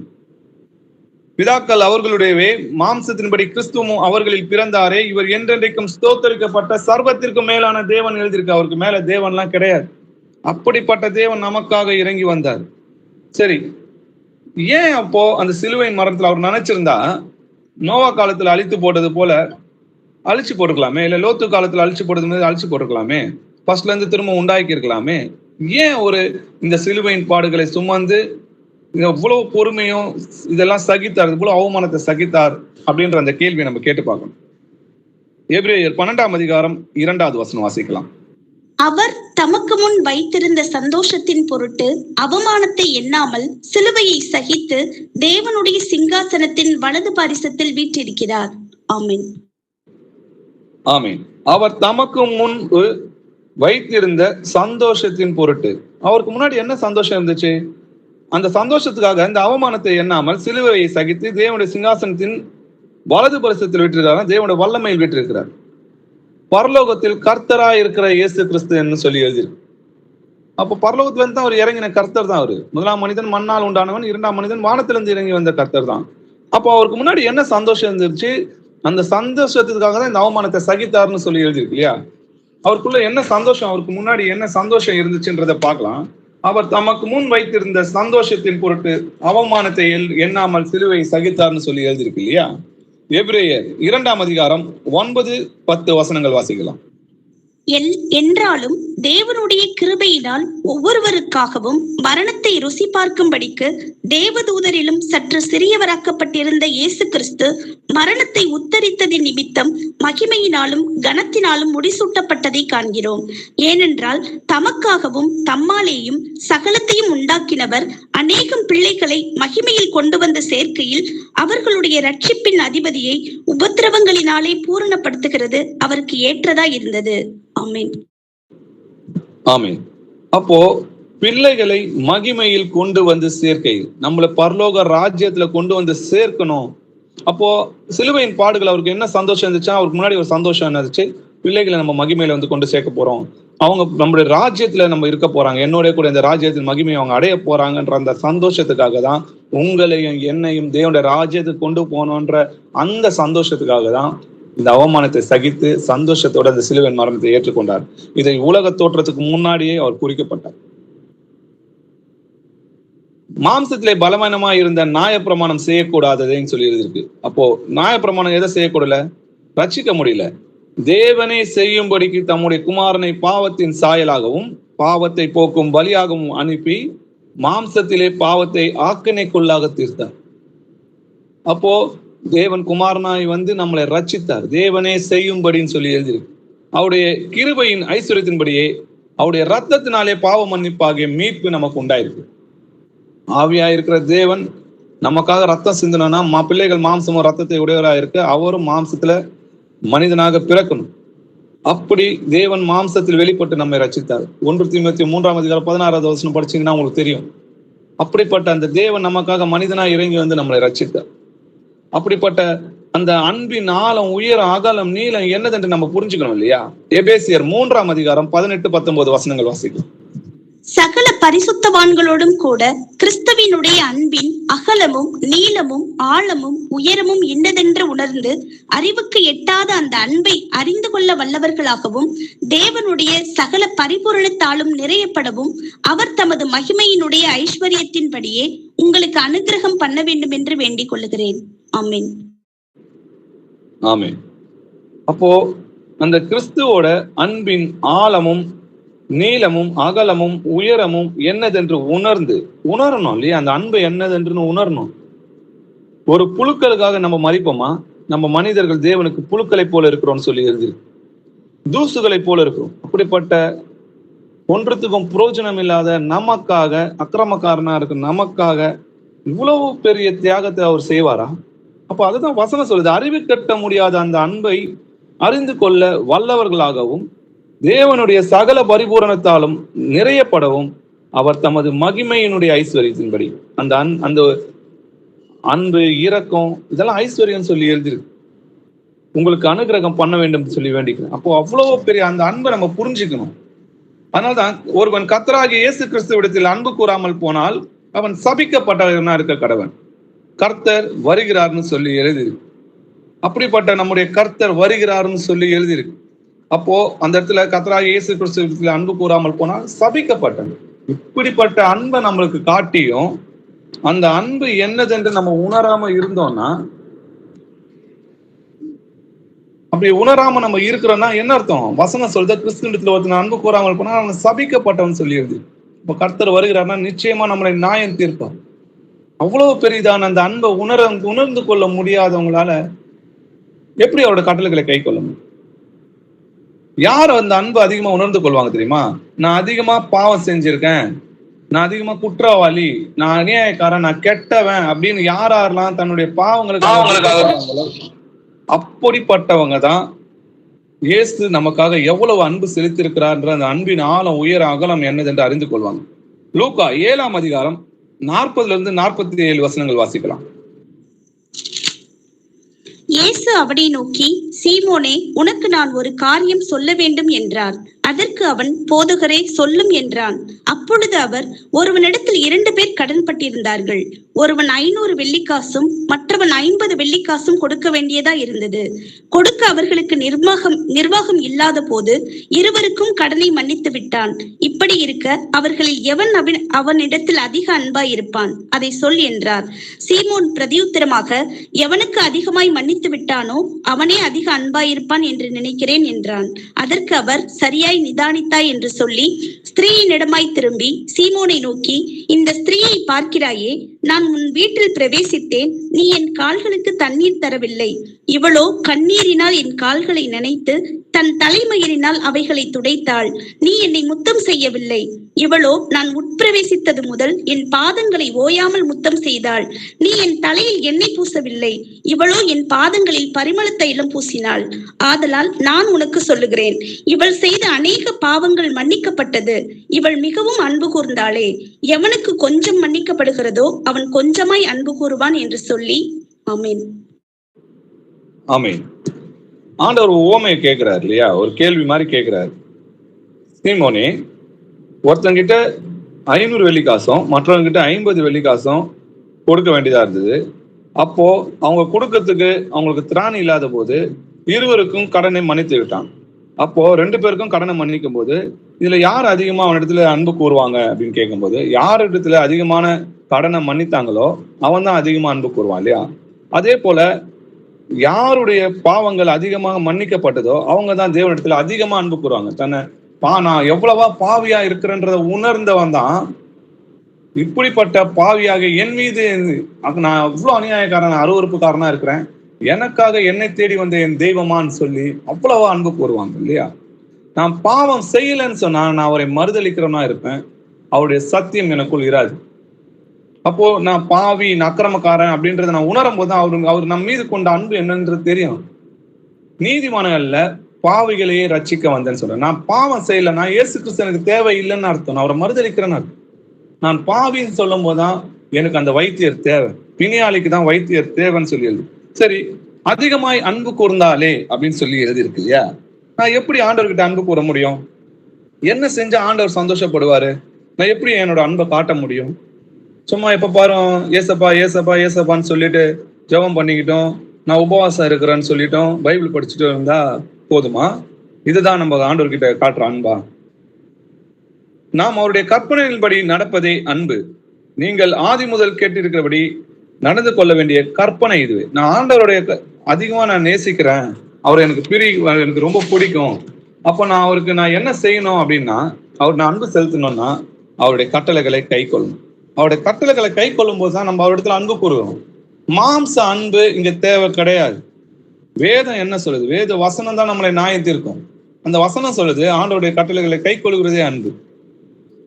பிதாக்கள் அவர்களுடையவே, மாம்சத்தின்படி கிறிஸ்துவும் அவர்களில் பிறந்தாரே, இவர் என்றென்றைக்கும் ஸ்தோத்தரிக்கப்பட்ட சர்வத்திற்கும் மேலான தேவன் எழுதியிருக்கு. அவருக்கு மேல தேவன்லாம் கிடையாது. அப்படிப்பட்ட தேவன் நமக்காக இறங்கி வந்தார். சரி, ஏன் அப்போ அந்த சிலுவையின் மரணத்துல அவர் நினைச்சிருந்தா நோவா காலத்துல அழித்து போட்டது போல அழிச்சு போட்டுக்கலாமே, இல்ல லோத்து காலத்துல அழிச்சு போட்டது அழிச்சு போட்டுக்கலாமே, ஃபர்ஸ்ட்ல இருந்து திரும்ப உண்டாக்கி இருக்கலாமே. ஏன் ஒரு இந்த சிலுவையின் பாடுகளை சுமந்து எவ்வளவு பொறுமையும் இதெல்லாம் சகித்தார், இவ்வளவு அவமானத்தை சகித்தார் அப்படின்ற அந்த கேள்வியை நம்ம கேட்டு பார்க்கணும். எபிரேயர் 12ஆம் அதிகாரம் 2வது வசனம் வாசிக்கலாம். அவர் தமக்கு முன் வைத்திருந்த சந்தோஷத்தின் பொருட்டு அவமானத்தை எண்ணாமல் சிலுவையை சகித்து தேவனுடைய சிங்காசனத்தின் வலது பாரிசத்தில் வீற்றிருக்கிறார். ஆமென். ஆமென். அவர் தமக்கு முன் வைத்திருந்த சந்தோஷத்தின் பொருட்டு, அவருக்கு முன்னாடி என்ன சந்தோஷம் இருந்துச்சு? அந்த சந்தோஷத்துக்காக இந்த அவமானத்தை எண்ணாமல் சிலுவையை சகித்து தேவனுடைய சிங்காசனத்தின் வலது பரிசத்தில் விட்டிருக்கிறார். தேவனுடைய வல்லமையில் விட்டிருக்கிறார். பரலோகத்தில் கர்த்தராய் இருக்கிற இயேசு கிறிஸ்து சொல்லி எழுதியிருக்கு. அப்போ பரலோகத்துல இருந்து அவர் இறங்கின கர்த்தர் தான் அவரு. முதலாம் மனிதன் மண்ணால் உண்டானவன், 2ஆம் மனிதன் வானத்திலிருந்து இறங்கி வந்த கர்த்தர் தான். அப்போ அவருக்கு முன்னாடி என்ன சந்தோஷம் இருந்துச்சு? அந்த சந்தோஷத்துக்காக தான் இந்த அவமானத்தை சகித்தார்னு சொல்லி எழுதியிருக்கு இல்லையா? அவருக்குள்ள என்ன சந்தோஷம், அவருக்கு முன்னாடி என்ன சந்தோஷம் இருந்துச்சுன்றதை பார்க்கலாம். அவர் தமக்கு முன் வைத்திருந்த சந்தோஷத்தின் பொருட்டு அவமானத்தை எண்ணாமல் சிலுவையை சகித்தார்னு சொல்லி எழுதியிருக்கு இல்லையா? எபிரேயர் 2ஆம் அதிகாரம் 9-10 வசனங்கள் வாசிக்கலாம். என்றாலும் தேவனுடைய கிருபையினால் ஒவ்வொருவருக்காகவும் மரணத்தை ருசி பார்க்கும்படிக்கு தேவதூதரிலும் சற்று சிறியவராக்கப்பட்டிருந்த இயேசு கிறிஸ்து மரணத்தை உத்தரித்ததின் நிமித்தம் மகிமையினாலும் கனத்தினாலும் முடிசூட்டப்பட்டதை காண்கிறோம். ஏனென்றால் தமக்காகவும் தம்மாலேயும் சகலத்தையும் உண்டாக்கினவர் அநேகம் பிள்ளைகளை மகிமையில் கொண்டு வந்த சேர்க்கையில் அவர்களுடைய ரட்சிப்பின் அதிபதியை உபத்திரவங்களினாலே பூரணப்படுத்துகிறது அவருக்கு ஏற்றதா இருந்தது. ஆமென். ஆமென். அப்போ பிள்ளைகளை மகிமையில் கொண்டு வந்து சேர்க்கை, நம்மள பரலோக ராஜ்யத்துல கொண்டு வந்து சேர்க்கணும். அப்போ சிலுவையின் பாடுகள் அவருக்கு என்ன சந்தோஷம் இருந்துச்சா? அவருக்கு முன்னாடி ஒரு சந்தோஷம் இருந்துச்சு, பிள்ளைகளை நம்ம மகிமையில வந்து கொண்டு சேர்க்க போறோம், அவங்க நம்மளுடைய ராஜ்யத்துல நம்ம இருக்க போறாங்க, என்னோட கூட இந்த ராஜ்யத்தின் மகிமையை அவங்க அடைய போறாங்கன்ற அந்த சந்தோஷத்துக்காக தான் உங்களையும் என்னையும் தேவனுடைய ராஜ்யத்துக்கு கொண்டு போகணுன்ற அந்த சந்தோஷத்துக்காக தான் இந்த அவமானத்தை சகித்து சந்தோஷத்தோட அந்த சிலுவையின் மரணத்தை ஏற்றுக்கொண்டார். இதை உலக தோற்றத்துக்கு முன்னாடியே அவர் குறிக்கப்பட்டார். மாம்சத்திலே பலவீனமா இருந்த நியாயப்பிரமாணம் செய்யக்கூடாததுன்னு சொல்லி இருக்கு. அப்போ நியாயப்பிரமாணம் எதை செய்யக்கூடல? ரட்சிக்க முடியல. தேவனை செய்யும்படிக்கு தம்முடைய குமாரனை பாவத்தின் சாயலாகவும் பாவத்தை போக்கும் பலியாகவும் அனுப்பி மாம்சத்திலே பாவத்தை ஆக்கினைக்குள்ளாக தீர்த்தார். அப்போ தேவன் குமாரனாய் வந்து நம்மளை ரட்சித்தார். தேவனே செய்யும்படின்னு சொல்லி எழுதியிருக்கு. அவருடைய கிருபையின் ஐஸ்வர்யத்தின்படியே அவருடைய ரத்தத்தினாலே பாவ மன்னிப்பாகிய மீட்பு நமக்கு உண்டாயிருக்கு. ஆவியா இருக்கிற தேவன் நமக்காக ரத்தம் சிந்தனா பிள்ளைகள் மாம்சமும் ரத்தத்தை உடையவராக இருக்க அவரும் மாம்சத்துல மனிதனாக பிறக்கணும். அப்படி தேவன் மாம்சத்தில் வெளிப்பட்டு நம்மை ரட்சித்தார். 1 தீமோத்தேயு 3ஆம் அதிகாரம் 16வது வசனம் படிச்சீங்கன்னா உங்களுக்கு தெரியும். அப்படிப்பட்ட அந்த தேவன் நமக்காக மனிதனாக இறங்கி வந்து நம்மளை ரட்சித்தார். அப்படிப்பட்ட அந்த அன்பின் ஆழம், உயரம், அகலம், நீளம் என்னதென்று நம்ம புரிஞ்சுக்கணும் இல்லையா? எபேசியர் 3ஆம் அதிகாரம் 18-19 வசனங்கள் வாசிக்கும். சகல பரிசுத்தவான்களோடும் கூட கிறிஸ்துவினுடைய அன்பின் அகலமும் நீளமும் ஆழமும் உயரமும் என்னதென்று உணர்ந்து அறிவுக்கு எட்டாத அந்த அன்பை அறிந்து கொள்ள வல்லவர்களாகவும் தேவனுடைய சகல பரிபூரணத்தாலும் நிறையப்படவும் அவர் தமது மகிமையினுடைய ஐஸ்வர்யத்தின்படியே உங்களுக்கு அனுகிரகம் பண்ண வேண்டும் என்று வேண்டிக் கொள்ளுகிறேன். ஆமென். ஆமென். அப்போ அந்த கிறிஸ்துவோட அன்பின் ஆழமும் நீளமும் அகலமும் உயரமும் என்னதென்று உணரணும் இல்லையா? அந்த அன்பு என்னதென்று உணரணும். ஒரு புழுக்களுக்காக நம்ம மதிப்போமா? நம்ம மனிதர்கள் தேவனுக்கு புழுக்களை போல இருக்கிறோம்னு சொல்லி எழுதியிருக்கு. தூசுகளை போல இருக்கிறோம். அப்படிப்பட்ட ஒன்றத்துக்கும் புரோஜனம் இல்லாத நமக்காக, அக்கிரமக்காரனா இருக்கு நமக்காக இவ்வளவு பெரிய தியாகத்தை அவர் செய்வாரா? அப்ப அதுதான் வசனம் சொல்லுது. அறிவு கட்ட முடியாத அந்த அன்பை அறிந்து கொள்ள வல்லவர்களாகவும் தேவனுடைய சகல பரிபூரணத்தாலும் நிறையப்படவும் அவர் தமது மகிமையினுடைய ஐஸ்வர்யத்தின்படி அந்த அன்பு, இரக்கம், இதெல்லாம் ஐஸ்வர்யம் சொல்லி எழுதியிருக்கு. உங்களுக்கு அனுகிரகம் பண்ண வேண்டும் சொல்லி வேண்டிக்கிறேன். அப்போ அவ்வளவு பெரிய அந்த அன்பை நம்ம புரிஞ்சுக்கணும். அதனால்தான் ஒருவன் கர்த்தராகிய இயேசு கிறிஸ்துவிடத்தில் அன்பு கூறாமல் போனால் அவன் சபிக்கப்பட்டவனா இருக்க கடவன். கர்த்தர் வருகிறார்னு சொல்லி எழுதியிருக்கு. அப்படிப்பட்ட நம்முடைய கர்த்தர் வருகிறார்னு சொல்லி எழுதியிருக்கு. அப்போ அந்த இடத்துல கர்த்தராகிய இயேசு கிறிஸ்துவிடத்தில் அன்பு கூறாமல் போனால் சபிக்கப்பட்டது. இப்படிப்பட்ட அன்பை நம்மளுக்கு காட்டியும் அந்த அன்பு என்னதென்று நம்ம உணராம இருந்தோம்னா, அப்படி உணராம நம்ம இருக்கிறோம்னா என்ன அர்த்தம்? வசனம் சொல்றது கிறிஸ்துவிடத்தில் ஒருத்தன் அன்பு கூறாமல் போனா அவன் சபிக்கப்பட்டவன் சொல்லிடுது. இப்ப கர்த்தர் வருகிறார்னா நிச்சயமா நம்மளை நியாயம் தீர்ப்பார். அவ்வளவு பெரிதான அந்த அன்பை உணர்ந்து கொள்ள முடியாதவங்களால எப்படி அவரோட கட்டளைகளை கை கொள்ள முடியும்? யார் அந்த அன்பு அதிகமா உணர்ந்து கொள்வாங்க தெரியுமா? நான் அதிகமா பாவம் செஞ்சிருக்கேன், நான் அதிகமா குற்றவாளி, நான் அநியாயக்காரன், நான் கெட்டவன் அப்படின்னு யாரெல்லாம் தன்னுடைய பாவங்களுக்கு அப்படிப்பட்டவங்க தான் இயேசு நமக்காக எவ்வளவு அன்பு செலுத்திருக்கிறார்ன்ற அந்த அன்பின் ஆழம் உயர அகலம் என்னதென்று அறிந்து கொள்வாங்க. லூக்கா 7ஆம் அதிகாரம் 40-47 வசனங்கள் வாசிக்கலாம். இயேசு அவனை நோக்கி, சீமோனே, உனக்கு நான் ஒரு காரியம் சொல்ல வேண்டும் என்றார். அதற்கு அவன், போதகரே, சொல்லும் என்றான். அப்பொழுது அவர், ஒருவனிடத்தில் 2 பேர் கடன் பட்டிருந்தார்கள். ஒருவன் 500 வெள்ளிக்காசும் மற்றவன் 50 வெள்ளிக்காசும் கொடுக்க வேண்டியதா இருந்தது. கொடுக்க அவர்களுக்கு நிர்வாகம் இல்லாத போது இருவருக்கும் கடனை மன்னித்து விட்டான். இப்படி இருக்க அவர்களில் எவன் அவனிடத்தில் அதிக அன்பாய் இருப்பான்? அதை சொல் என்றார். சீமோன் பிரதியுத்தரமாக, எவனுக்கு அதிகமாய் மன்னித்து விட்டானோ அவனே அதிக அன்பாயிருப்பான் என்று நினைக்கிறேன் என்றான். அதற்கு அவர், சரியாய் நிதானித்தாய் என்று சொல்லி ஸ்திரீயினிடமாய் திரும்பி சீமோனை நோக்கி, இந்த ஸ்திரீயை பார்க்கிறாயே, நான் உன் வீட்டில் பிரவேசித்தேன், நீ என் கால்களுக்கு தண்ணீர் தரவில்லை. இவளோ கண்ணீரினால் என் கால்களை நனைத்து தன் தலைமயிரினால் அவைகளை துடைத்தாள். நீ என்னை முத்தம் செய்யவில்லை. இவளோ நான் உட்பிரவேசித்தது முதல் என் பாதங்களை ஓயாமல் முத்தம் செய்தாள். நீ என் தலையில் எண்ணெய் பூசவில்லை. இவளோ என் பாதங்களில் பரிமள தைலம் பூசினாள். ஆதலால் நான் உனக்கு சொல்லுகிறேன், இவள் செய்த அநேக பாவங்கள் மன்னிக்கப்பட்டது, இவள் மிகவும் அன்பு கூர்ந்தாளே. எவனுக்கு கொஞ்சம் மன்னிக்கப்படுகிறதோ அவன் கொஞ்சமாய் அன்பு கூறுவான் என்று சொல்லி, ஆமேன். ஆமேன். ஆண்டவர் உவமையை கேட்கிறார் இல்லையா? ஒரு கேள்வி மாதிரி கேட்கிறார். சீமோனே, ஒருத்தங்கிட்ட 500 வெள்ளிக்காசும் மற்றவங்க கிட்ட 50 வெள்ளிக்காசும் கொடுக்க வேண்டியதா இருந்தது. அப்போ அவங்க கொடுக்கறதுக்கு அவங்களுக்கு திராணி இல்லாத போது இருவருக்கும் கடனை மன்னித்து விட்டான். அப்போ 2 பேருக்கும் கடனை மன்னிக்கும் போது இதுல யார் அதிகமா அவனிடத்துல அன்பு கூறுவாங்க அப்படின்னு கேட்கும்போது, யார் இடத்துல அதிகமான கடனை மன்னித்தாங்களோ அவன் தான் அதிகமா அன்பு கூறுவான் இல்லையா? அதே போல யாருடைய பாவங்கள் அதிகமாக மன்னிக்கப்பட்டதோ அவங்க தான் தேவனிடத்துல அதிகமா அன்பு கூறுவாங்க. தன்னை நான் எவ்வளவா பாவியா இருக்கிறேன்றத உணர்ந்தவன் தான் இப்படிப்பட்ட பாவியாக என் மீது நான் இவ்வளவு அநியாயக்காரன், அருவறுப்புக்காரனா இருக்கிறேன், எனக்காக என்னை தேடி வந்த என் தெய்வமான்னு சொல்லி அவ்வளவா அன்பு கூறுவாங்க இல்லையா? நான் பாவம் செய்யலன்னு சொன்னா நான் அவரை மறுதளிக்கிறவனா இருப்பேன், அவருடைய சத்தியம் எனக்குள் இராது. அப்போ நான் பாவி, அக்கிரமக்காரன் அப்படின்றத நான் உணரும் போது அவர் நம்ம மீது கொண்ட அன்பு என்னன்றது தெரியும். நீதிமான்கள்ல பாவிகளையே ரட்சிக்க வந்தேன்னு சொல்றேன். நான் பாவம் செய்யல, நான் இயேசு கிறிஸ்து எனக்கு தேவை இல்லைன்னு அர்த்தம், நான் அவரை மறுதளிக்கிறேன்னு அர்த்தம். நான் பாவின்னு சொல்லும் போதுதான் எனக்கு அந்த வைத்தியர் தேவை, பிணியாளிக்கு தான் வைத்தியர் தேவைன்னு சொல்லி எழுது. சரி, அதிகமாய் அன்பு கூர்ந்தாலே அப்படின்னு சொல்லி எழுதி இருக்கு இல்லையா? நான் எப்படி ஆண்டவர்கிட்ட அன்பு கூற முடியும்? என்ன செஞ்சா ஆண்டவர் சந்தோஷப்படுவாரு? நான் எப்படி என்னோட அன்பை காட்ட முடியும்? சும்மா எப்ப பாரு ஏசப்பா ஏசப்பா ஏசப்பான்னு சொல்லிட்டு ஜெபம் பண்ணிக்கிட்டோம், நான் உபவாசம் இருக்கிறேன்னு சொல்லிட்டோம், பைபிள் படிச்சுட்டு இருந்தா போதுமா? இதுதான் நம்ம ஆண்டவர்கிட்ட காட்டுற அன்பா? நாம் அவருடைய கற்பனைகளின்படி நடப்பதே அன்பு. நீங்கள் ஆதி முதல் கேட்டிருக்கிறபடி நடந்து கொள்ள வேண்டிய கற்பனை இதுவே. நான் ஆண்டவருடைய அதிகமா நான் நேசிக்கிறேன், அவர் எனக்கு ரொம்ப பிடிக்கும். அப்போ நான் அவருக்கு நான் என்ன செய்யணும் அப்படின்னா, அவர் நான் அன்பு செலுத்தணும்னா அவருடைய கட்டளைகளை கை கொள்ளணும். அவருடைய கட்டளைகளை கை கொள்ளும் போதுதான் நம்ம அவரிடத்துல அன்பு கூறுவோம். மாம்ச அன்பு இங்க தேவை கிடையாது. வேதம் என்ன சொல்லுது? வேத வசனம் தான் நம்மளை நியாயத்திருக்கும். அந்த வசனம் சொல்லுது ஆண்டவருடைய கட்டளைகளை கை கொள்கிறதே அன்பு.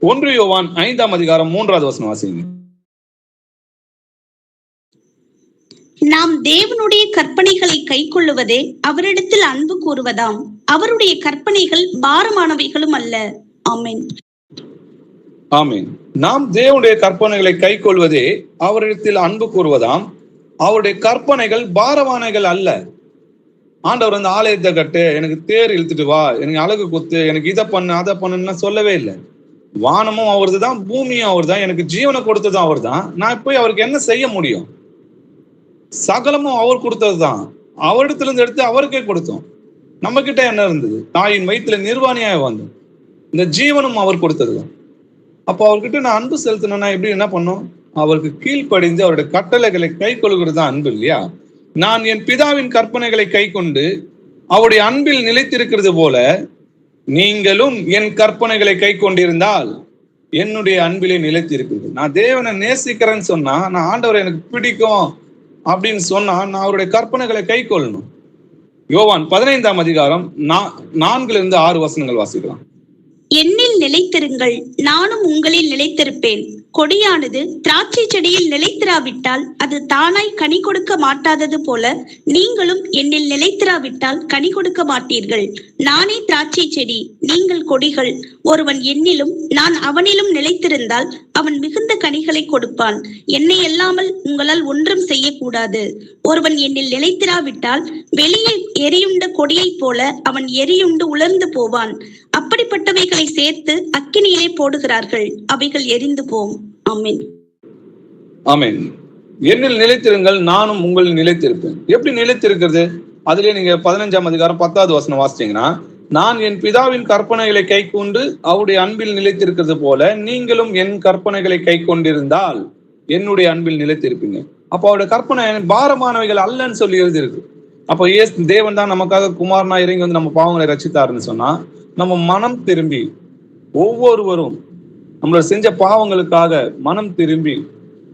1 யோவான் 5ஆம் அதிகாரம் 3வது வசனம் வாசிங்க. நாம் தேவனுடைய கற்பனைகளை கை கொள்ளுவதே அவரிடத்தில் அன்பு கூறுவதாம். அவருடைய கற்பனைகள் பாரமானவைகளும் அல்ல. ஆமென். ஆமென். நாம் தேவனுடைய கற்பனைகளை கை கொள்வதே அவரிடத்தில் அன்பு கூறுவதாம். அவருடைய கற்பனைகள் பாரமானவைகள் அல்ல. ஆண்டவர் அந்த ஆலயத்தை கட்டு, எனக்கு தேர் இழுத்துட்டு வா, எனக்கு அழகு குத்து, எனக்கு இதை பண்ணு அதை பண்ணுன்னு சொல்லவே இல்லை. வானமும் அவர்து தான், பூமியும் அவர் தான், எனக்கு ஜீவனை கொடுத்ததும் அவர் தான். நான் போய் அவருக்கு என்ன செய்ய முடியும்? சகலமும் அவர் கொடுத்ததுதான். அவரிடத்துல இருந்து எடுத்து அவருக்கே கொடுத்தோம். நம்ம கிட்ட என்ன இருந்தது? தாயின் வயிற்றுல நிர்வாணியாய் வந்தோம். இந்த ஜீவனும் அவர் கொடுத்ததுதான். அப்போ அவர்கிட்ட நான் அன்பு செலுத்தணும்னா எப்படி என்ன பண்ணும்? அவருக்கு கீழ்ப்படிந்து அவருடைய கட்டளைகளை கை கொள்கிறது தான் அன்பு இல்லையா? நான் என் பிதாவின் கற்பனைகளை கை கொண்டு அவருடைய அன்பில் நிலைத்திருக்கிறது போல நீங்களும் என் கற்பனைகளை கை கொண்டிருந்தால் என்னுடைய அன்பிலே நிலைத்திருக்கிறது. நான் தேவனை நேசிக்கிறேன்னு சொன்னா, நான் ஆண்டவரை எனக்கு பிடிக்கும் அப்படின்னு சொன்னா, நான் அவருடைய கற்பனைகளை கை கொள்ளணும். யோவான் 15ஆம் அதிகாரம் 4-6 வசனங்கள் வாசிக்கலாம். என்னில் நிலைத்திருங்கள், நானும் உங்களில் நிலைத்திருப்பேன். கொடியானது திராட்சை செடியில் நிலைத்திராவிட்டால் அது தானாய் கனி கொடுக்க மாட்டாதது போல நீங்களும் என்னில் நிலைத்திராவிட்டால் கனி கொடுக்க மாட்டீர்கள். நானே திராட்சை செடி, நீங்கள் கொடிகள். ஒருவன் என்னிலும் நான் அவனிலும் நிலைத்திருந்தால் அவன் மிகுந்த கனிகளை கொடுப்பான். என்னை அல்லாமல் உங்களால் ஒன்றும் செய்யக்கூடாது. ஒருவன் என்னில் நிலைத்திராவிட்டால் வெளியே எரியுண்ட கொடியைப் போல அவன் எரியுண்டு உலர்ந்து போவான். அப்படிப்பட்டவைகளை சேர்த்து அக்கினியிலே போடுகிறார்கள், அவைகள் எரிந்து போம். ஆமென். ஆமென். என்னில் நிலைத்திருங்கள், நானும் உங்களில் நிலைத்திருப்பேன். எப்படி நிலைத்திருக்கிறது? அதுலயே நீங்க 15ஆம் அதிகாரம் 10வது வசனம் வாசிச்சீங்கன்னா, நான் என் பிதாவின் கற்பனைகளை கை கொண்டு அவருடைய அன்பில் நிலைத்திருக்கிறது போல நீங்களும் என் கற்பனைகளை கை கொண்டிருந்தால் என்னுடைய அன்பில் நிலைத்திருப்பீங்க. அப்போ அவருடைய கற்பனை பாரமானவைகள் அல்லன்னு சொல்லி எழுதியிருக்கு. அப்போ தேவன் தான் நமக்காக குமாரனா இறங்கி வந்து நம்ம பாவங்களை ரட்சித்தாருன்னு சொன்னா, நம்ம மனம் திரும்பி ஒவ்வொருவரும் நம்மளோட செஞ்ச பாவங்களுக்காக மனம் திரும்பி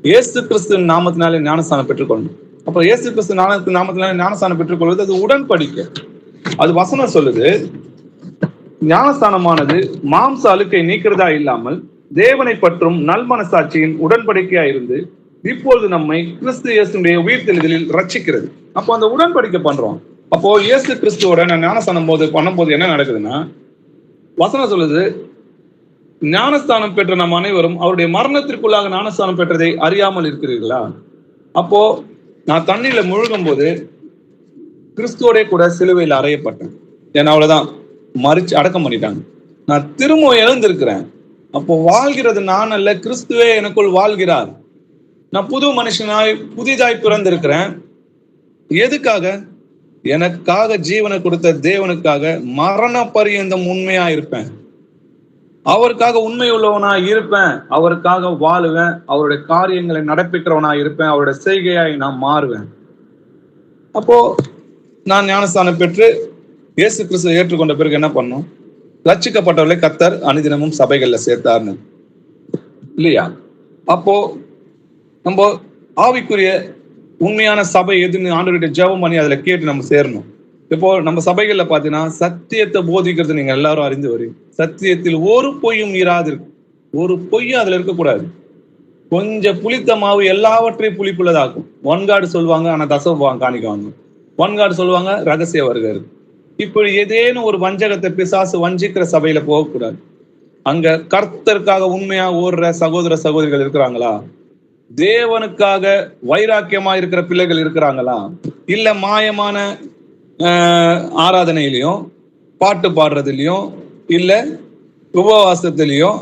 இயேசு கிறிஸ்து நாமத்தினாலே ஞானஸ்தானம் பெற்றுக்கொள்ளணும். அப்ப இயேசு கிறிஸ்து நாமத்தினாலே ஞானஸ்தானம் பெற்றுக்கொள்வது அது உடன்படிக்கை. அது வசனம் சொல்லுது, ஞானஸ்தானமானது மாம்ச அழுக்கை நீக்கிறதா இல்லாமல் தேவனை பற்றும் நல்மனசாட்சியின் உடன்படிக்கையா இருந்து இப்பொழுது நம்மை கிறிஸ்து இயேசுடைய உயிர்த்தெழுதலில் ரட்சிக்கிறது. அப்போ அந்த உடன்படிக்கை பண்றோம். அப்போ இயேசு கிறிஸ்துவோட நான் ஞானஸ்தானம் பண்ணும்போது என்ன நடக்குதுன்னா, வசனம் சொல்லுது, ஞானஸ்தானம் பெற்ற நம் அனைவரும் அவருடைய மரணத்திற்குள்ளாக ஞானஸ்தானம் பெற்றதை அறியாமல் இருக்கிறீர்களா? அப்போ நான் தண்ணியில முழுகும் போது கிறிஸ்துவோட கூட சிலுவையில் அறையப்பட்டேன். ஏன்னா அவ்வளவுதான், மறிச்சு அடக்கம் பண்ணிட்டாங்க. நான் திரும்ப எழுந்திருக்கிறேன். அப்போ வாழ்கிறது நான் அல்ல, கிறிஸ்துவே எனக்குள் வாழ்கிறார். நான் புது மனுஷனாய் புதிதாய் பிறந்திருக்கிறேன். எதுக்காக? எனக்காக ஜீவனை கொடுத்த தேவனுக்காக மரண பரியந்தம் உண்மையா இருப்பேன். அவருக்காக உண்மை உள்ளவனா இருப்பேன். அவருக்காக வாழுவேன். அவருடைய காரியங்களை நடப்பிக்கிறவனா இருப்பேன். அவருடைய செய்கையாய் நான் மாறுவேன். அப்போ நான் ஞானஸ்தானம் பெற்று இயேசு கிறிஸ்துவை ஏற்றுக்கொண்ட பிறகு என்ன பண்ணும்? ரட்சிக்கப்பட்டவர்களை கர்த்தர் அனுதினமும் சபைகள்ல சேர்த்தாருன்னு இல்லையா? அப்போ நம்ம ஆவிக்குரிய உண்மையான சபை எதுன்னு ஆண்டவர்கிட்ட ஜெபம் பண்ணி அதுல கேட்டு நம்ம சேரணும். இப்போ நம்ம சபைகள்ல பாத்தீங்கன்னா சத்தியத்தை போதிக்கிறது நீங்க எல்லாரும் அறிந்து வரீங்க. சத்தியத்தில் ஒரு பொய்யும் இராதிருக்கு. ஒரு பொய்யும் அதுல இருக்கக்கூடாது. கொஞ்சம் புளித்த மாவு எல்லாவற்றையும் புளிப்புள்ளதாக்கும். ஒன்காடு சொல்லுவாங்க, ஆனா தசம் காணிக்குவாங்க. ஒன்காடு சொல்லுவாங்க, ரகசிய வருகை இருக்கு. இப்படி ஏதேனும் ஒரு வஞ்சகத்தை பிசாசு வஞ்சிக்கிற சபையில போகக்கூடாது. அங்க கர்த்தருக்காக உண்மையா ஓடுற சகோதர சகோதரிகள் இருக்கிறாங்களா? தேவனுக்காக வைராக்கியமா இருக்கிற பிள்ளைகள் இருக்கிறாங்களா? இல்ல மாயமான ஆராதனையிலையும் பாட்டு பாடுறதுலயும் இல்ல உபவாசத்திலையும்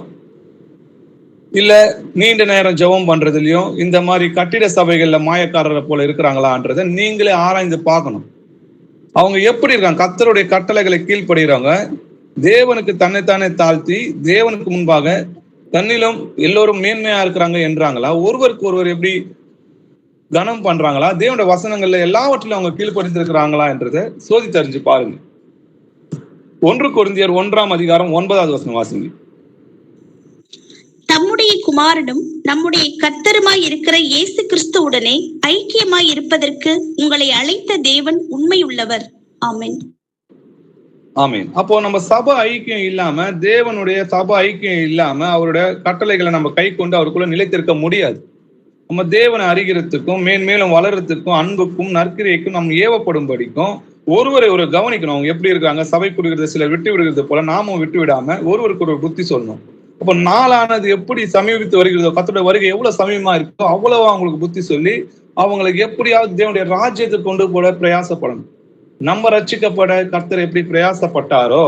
இல்ல நீண்ட நேரம் ஜெபம் பண்றதுலயும் இந்த மாதிரி கட்டிட சபைகள்ல மாயக்காரரை போல இருக்கிறாங்களான்றதை நீங்களே ஆராய்ந்து பார்க்கணும். அவங்க எப்படி இருக்காங்க? கர்த்தருடைய கட்டளைகளை கீழ்ப்படுகிறவங்க, தேவனுக்கு தன்னைத்தானே தாழ்த்தி தேவனுக்கு முன்பாக தன்னிலும் எல்லோரும் மேன்மையா இருக்கிறாங்க என்றாங்களா? ஒருவருக்கு ஒருவர் எப்படி கனம் பண்றாங்களா? தேவனுடைய வசனங்கள்ல எல்லாவற்றிலும் அவங்க கீழ்ப்படிந்திருக்கிறாங்களா என்றதை சோதித்தறிஞ்சு பாருங்க. 1 கொரிந்தியர் 1ஆம் அதிகாரம் 9வது வசனம் வாசிங்க. தம்முடைய குமாரனும் நம்முடைய கர்த்தருமாய் இருக்கிற இயேசு கிறிஸ்துவுடனே ஐக்கியமாய் இருப்பதற்கு உங்களை அழைத்த தேவன் உண்மையுள்ளவர். ஆமென். ஆமீன். அப்போ நம்ம சபை ஐக்கியம் இல்லாம, தேவனுடைய சபை ஐக்கியம் இல்லாம அவருடைய கட்டளைகளை நம்ம கை கொண்டு அவருக்குள்ள நிலைத்திருக்க முடியாது. நம்ம தேவனை அறிகிறதுக்கும் மேன்மேலும் வளர்றதுக்கும் அன்புக்கும் நற்கிரியைக்கும் நம்ம ஏவப்படும்படிக்கும் ஒருவரை ஒரு கவனிக்கணும். அவங்க எப்படி இருக்காங்க? சபை கொடுக்கிறது சிலர் விட்டு விடுகிறது போல நாமும் விட்டு விடாம ஒருவருக்கு ஒரு புத்தி சொல்லணும். அப்போ நாளானது எப்படி சமீபித்து வருகிறதோ, கர்த்தருடைய வருகை எவ்வளவு சமீபமா இருக்கோ அவ்வளவு அவங்களுக்கு புத்தி சொல்லி அவங்களுக்கு எப்படியாவது தேவனுடைய ராஜ்யத்தை கொண்டு போட பிரயாசப்படணும். நம்ம ரட்சிக்கப்பட கர்த்தர் எப்படி பிரயாசப்பட்டாரோ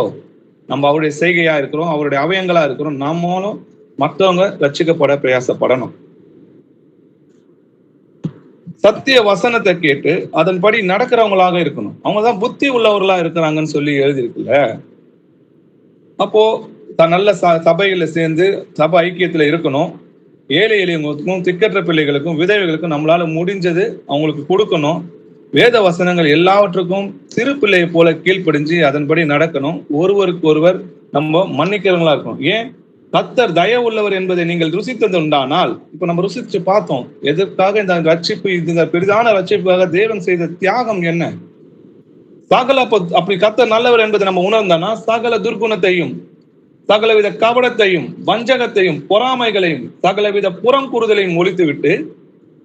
நம்ம அவருடைய செய்கையா இருக்கிறோம், அவருடைய அவயங்களா இருக்கிறோம். நம்மளும் மற்றவங்க ரட்சிக்கப்பட பிரயாசப்படணும். சத்திய வசனத்தை கேட்டு அதன்படி நடக்கிறவங்களாக இருக்கணும். அவங்கதான் புத்தி உள்ளவர்களா இருக்கிறாங்கன்னு சொல்லி எழுதியிருக்குல்ல. அப்போ நல்ல சபைகளை சேர்ந்து சபை ஐக்கியத்துல இருக்கணும். ஏழை எளியவங்களுக்கும், திக்கற்ற பிள்ளைகளுக்கும், விதவைகளுக்கும் நம்மளால முடிஞ்சது அவங்களுக்கு கொடுக்கணும். வேத வசனங்கள் எல்லாவற்றுக்கும் சிறு பிள்ளையை போல கீழ்ப்படிஞ்சு அதன்படி நடக்கணும். ஒருவருக்கு ஒருவர் நம்ம மன்னிக்கிறவங்களா இருக்கணும். ஏன்? கர்த்தர் தயவு உள்ளவர் என்பதை நீங்கள் ருசித்தது உண்டானால், இப்ப நம்ம ருசிச்சு பார்த்தோம். எதற்காக இந்த ரட்சிப்பு, இந்த பெரிதான ரட்சிப்புக்காக தேவன் செய்த தியாகம் என்ன? சகல அப்படி கர்த்தர் நல்லவர் என்பதை நம்ம உணர்ந்தானா சகல துர்குணத்தையும், சகலவித கபடத்தையும், வஞ்சகத்தையும், பொறாமைகளையும், சகலவித புறம் கூறுதலையும் ஒழித்துவிட்டு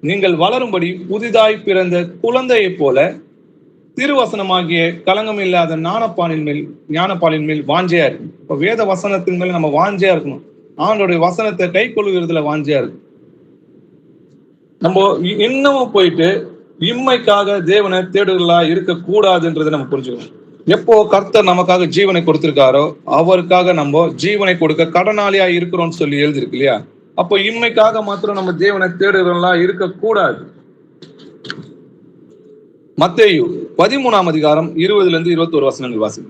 நீங்கள் வளரும்படி புதிதாய் பிறந்த குழந்தையை போல திருவசனமாகிய களங்கம் இல்லாத ஞானப்பாலின் மேல் வாஞ்சையா இருக்கும். இப்ப வேத வசனத்தின் மேல நம்ம வாஞ்சையா இருக்கணும். அவனுடைய வசனத்தை கை கொள்ளுகிறதுல வாஞ்சையா இருக்கு. நம்ம இன்னமும் போயிட்டு இம்மைக்காக தேவனை தேடுதலா இருக்க கூடாதுன்றதை நம்ம புரிஞ்சுக்கணும். எப்போ கர்த்தர் நமக்காக ஜீவனை கொடுத்திருக்காரோ அவருக்காக நம்ம ஜீவனை கொடுக்க கடனாளியா இருக்கிறோம்னு சொல்லி எழுதிருக்கு இல்லையா? அப்போ இம்மைக்காக மாத்திரம் நம்ம தேவனை தேடுதலா இருக்க கூடாது. மத்தேயு 13ஆம் அதிகாரம் 20-21 வசனங்கள் வாசிங்க.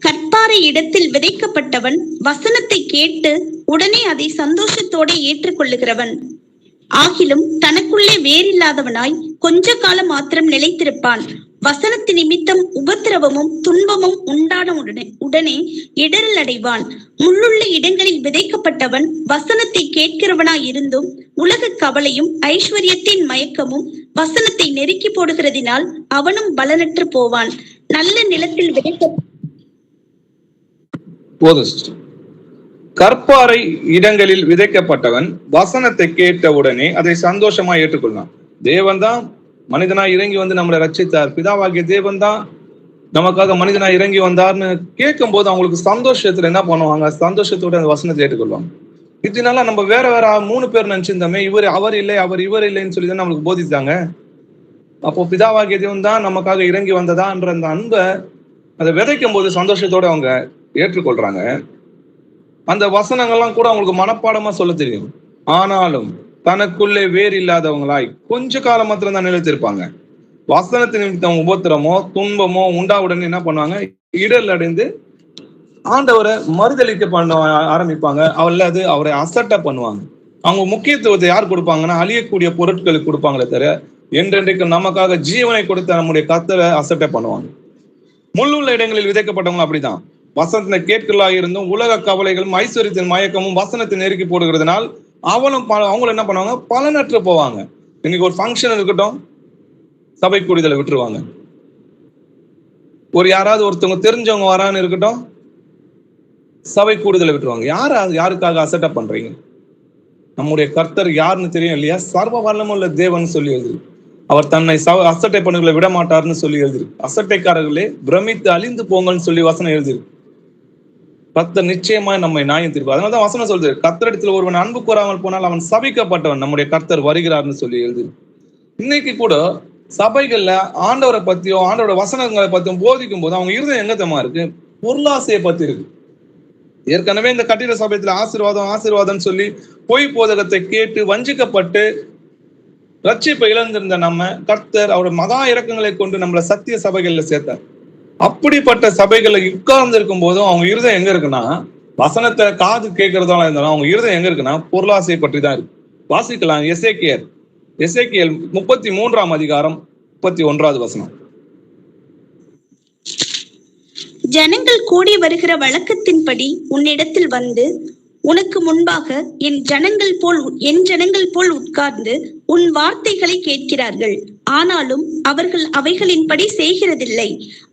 கற்பாறை இடத்தில் விதைக்கப்பட்டவன் வசனத்தை கேட்டு உடனே அதை சந்தோஷத்தோட ஏற்றுக்கொள்ளுகிறவன் ஆகிலும் தனக்குள்ளே வேறில்லாதவனாய் கொஞ்ச காலம் மாத்திரம் நிலைத்திருப்பான். வசனத்து நிமித்தம் உபத்திரவமும் துன்பமும் உண்டான உடனே இடரல் அடைவான். முள்ளுள்ள இடங்களில் விதைக்கப்பட்டவன் வசனத்தை கேட்கிறவனாய் இருந்தும் உலக கவலையும் ஐஸ்வர்யத்தின் மயக்கமும் வசனத்தை நெருக்கி போடுகிறதினால் அவனும் பலனற்று போவான். நல்ல நிலத்தில் கற்பாறை இடங்களில் விதைக்கப்பட்டவன் வசனத்தை கேட்டவுடனே அதை சந்தோஷமா ஏற்றுக்கொள்ளான். தேவன் தான் மனிதனா இறங்கி வந்து நம்மளை ரட்சித்தார், பிதாவாகிய தேவன் தான் நமக்காக மனிதனா இறங்கி வந்தார்னு கேட்கும் போது அவங்களுக்கு சந்தோஷத்துல என்ன பண்ணுவாங்க? சந்தோஷத்தோட அந்த வசனத்தை ஏற்றுக்கொள்வாங்க. இதனால நம்ம வேற 3 பேர் நினைச்சிருந்தோமே, அவர் இல்லை, இவர் இல்லைன்னு சொல்லி தான் நம்மளுக்கு போதித்தாங்க. அப்போ பிதாவாகிய தேவன் தான் நமக்காக இறங்கி வந்ததான்ற அந்த அன்பை அதை விதைக்கும் போது சந்தோஷத்தோட அவங்க ஏற்றுக்கொள்றாங்க. அந்த வசனங்கள்லாம் கூட அவங்களுக்கு மனப்பாடமா சொல்ல தெரியும். ஆனாலும் தனக்குள்ளே வேறு இல்லாதவங்களாய் கொஞ்ச காலம் மாத்திரம் தான் நிலைத்திருப்பாங்க. வசனத்தின் நிமித்தம் உபத்திரமோ துன்பமோ உண்டாவுடன் என்ன பண்ணுவாங்க? இடல் அடைந்து ஆண்டவரை மறுதளிக்க பண்ண ஆரம்பிப்பாங்க. அவரை அசட்டை பண்ணுவாங்க. அவங்க முக்கியத்துவத்தை யார் கொடுப்பாங்கன்னா அழியக்கூடிய பொருட்களுக்கு கொடுப்பாங்களே தவிர என்றென்றைக்கு நமக்காக ஜீவனை கொடுத்த நம்முடைய கர்த்தரை அசட்டை பண்ணுவாங்க. முள்ளுள்ள இடங்களில் விதைக்கப்பட்டவங்க அப்படிதான். வசனத்தை கேட்கலாக இருந்தும் உலக கவலைகளும் ஐஸ்வர்யத்தின் மயக்கமும் வசனத்தை நெருக்கி போடுகிறதுனால் அவங்களும் என்ன பண்ணுவாங்க? பலனற்று போவாங்க. இன்னைக்கு ஒரு ஃபங்க்ஷன் இருக்கட்டும், சபை கூடுதலை விட்டுருவாங்க. யாராவது ஒருத்தவங்க தெரிஞ்சவங்க வரான்னு இருக்கட்டும், சபை கூடுதலை விட்டுருவாங்க. யாருக்காக அசட்டை பண்றீங்க? நம்முடைய கர்த்தர் யாருன்னு தெரியும் இல்லையா? சர்வ வல்லமுள்ள தேவன் சொல்லி எழுது. அவர் தன்னை அசட்டை பண்ணுகளை விட மாட்டார்னு சொல்லி எழுதிருக்கு. அசட்டைக்காரர்களே பிரமித்து அழிந்து போங்கன்னு சொல்லி வசனம் எழுதிருக்கு. கர்த்தர் நிச்சயமா நம்மை நியாயம் தீர்ப்பார். அதனாலதான் வசனம் சொல்றது, கர்த்தரிடத்தில் ஒருவன் அன்பு கூறாமல் போனால் அவன் சபிக்கப்பட்டவன், நம்முடைய கர்த்தர் வருகிறார்னு சொல்லி எழுதிருக்கு. இன்னைக்கு கூட சபைகள்ல ஆண்டவரை பத்தியும் ஆண்டவரோட வசனங்களை பத்தியும் போதிக்கும் போது அவங்க இருதயம் எங்கத்தமா இருக்கு? பொருளாசையை பத்தி இருக்கு. ஏற்கனவே இந்த கட்டிட சபையத்துல ஆசீர்வாதம் சொல்லி பொய் போதகத்தை கேட்டு வஞ்சிக்கப்பட்டு ரட்சிப்பை இழந்திருந்த நம்ம கர்த்தர் அவருடைய மகா இரக்கங்களை கொண்டு நம்மளை சத்திய சபைகள்ல சேர்த்தார். அப்படிப்பட்ட சபைகள்ல உட்கார்ந்து இருக்கும் போதும் அவங்க இருதயம் எங்க இருக்குன்னா, வசனத்தை காது கேட்கறதால இருந்தாலும் அவங்க இருதயம் எங்க இருக்குன்னா பொருளாசை பற்றி தான் இருக்கு. வாசிக்கலாம். எசேக்கியேல் 33ஆம் அதிகாரம் 31வது வசனம். ஜனங்கள் கூடி வருகிற வழக்கத்தின்படி உன்னிடத்தில் வந்து உனக்கு முன்பாக என் ஜனங்கள் போல் உட்கார்ந்து உன் வார்த்தைகளை கேட்கிறார்கள். ஆனாலும் அவர்கள் அவைகளின்படி செய்கிறதில்லை.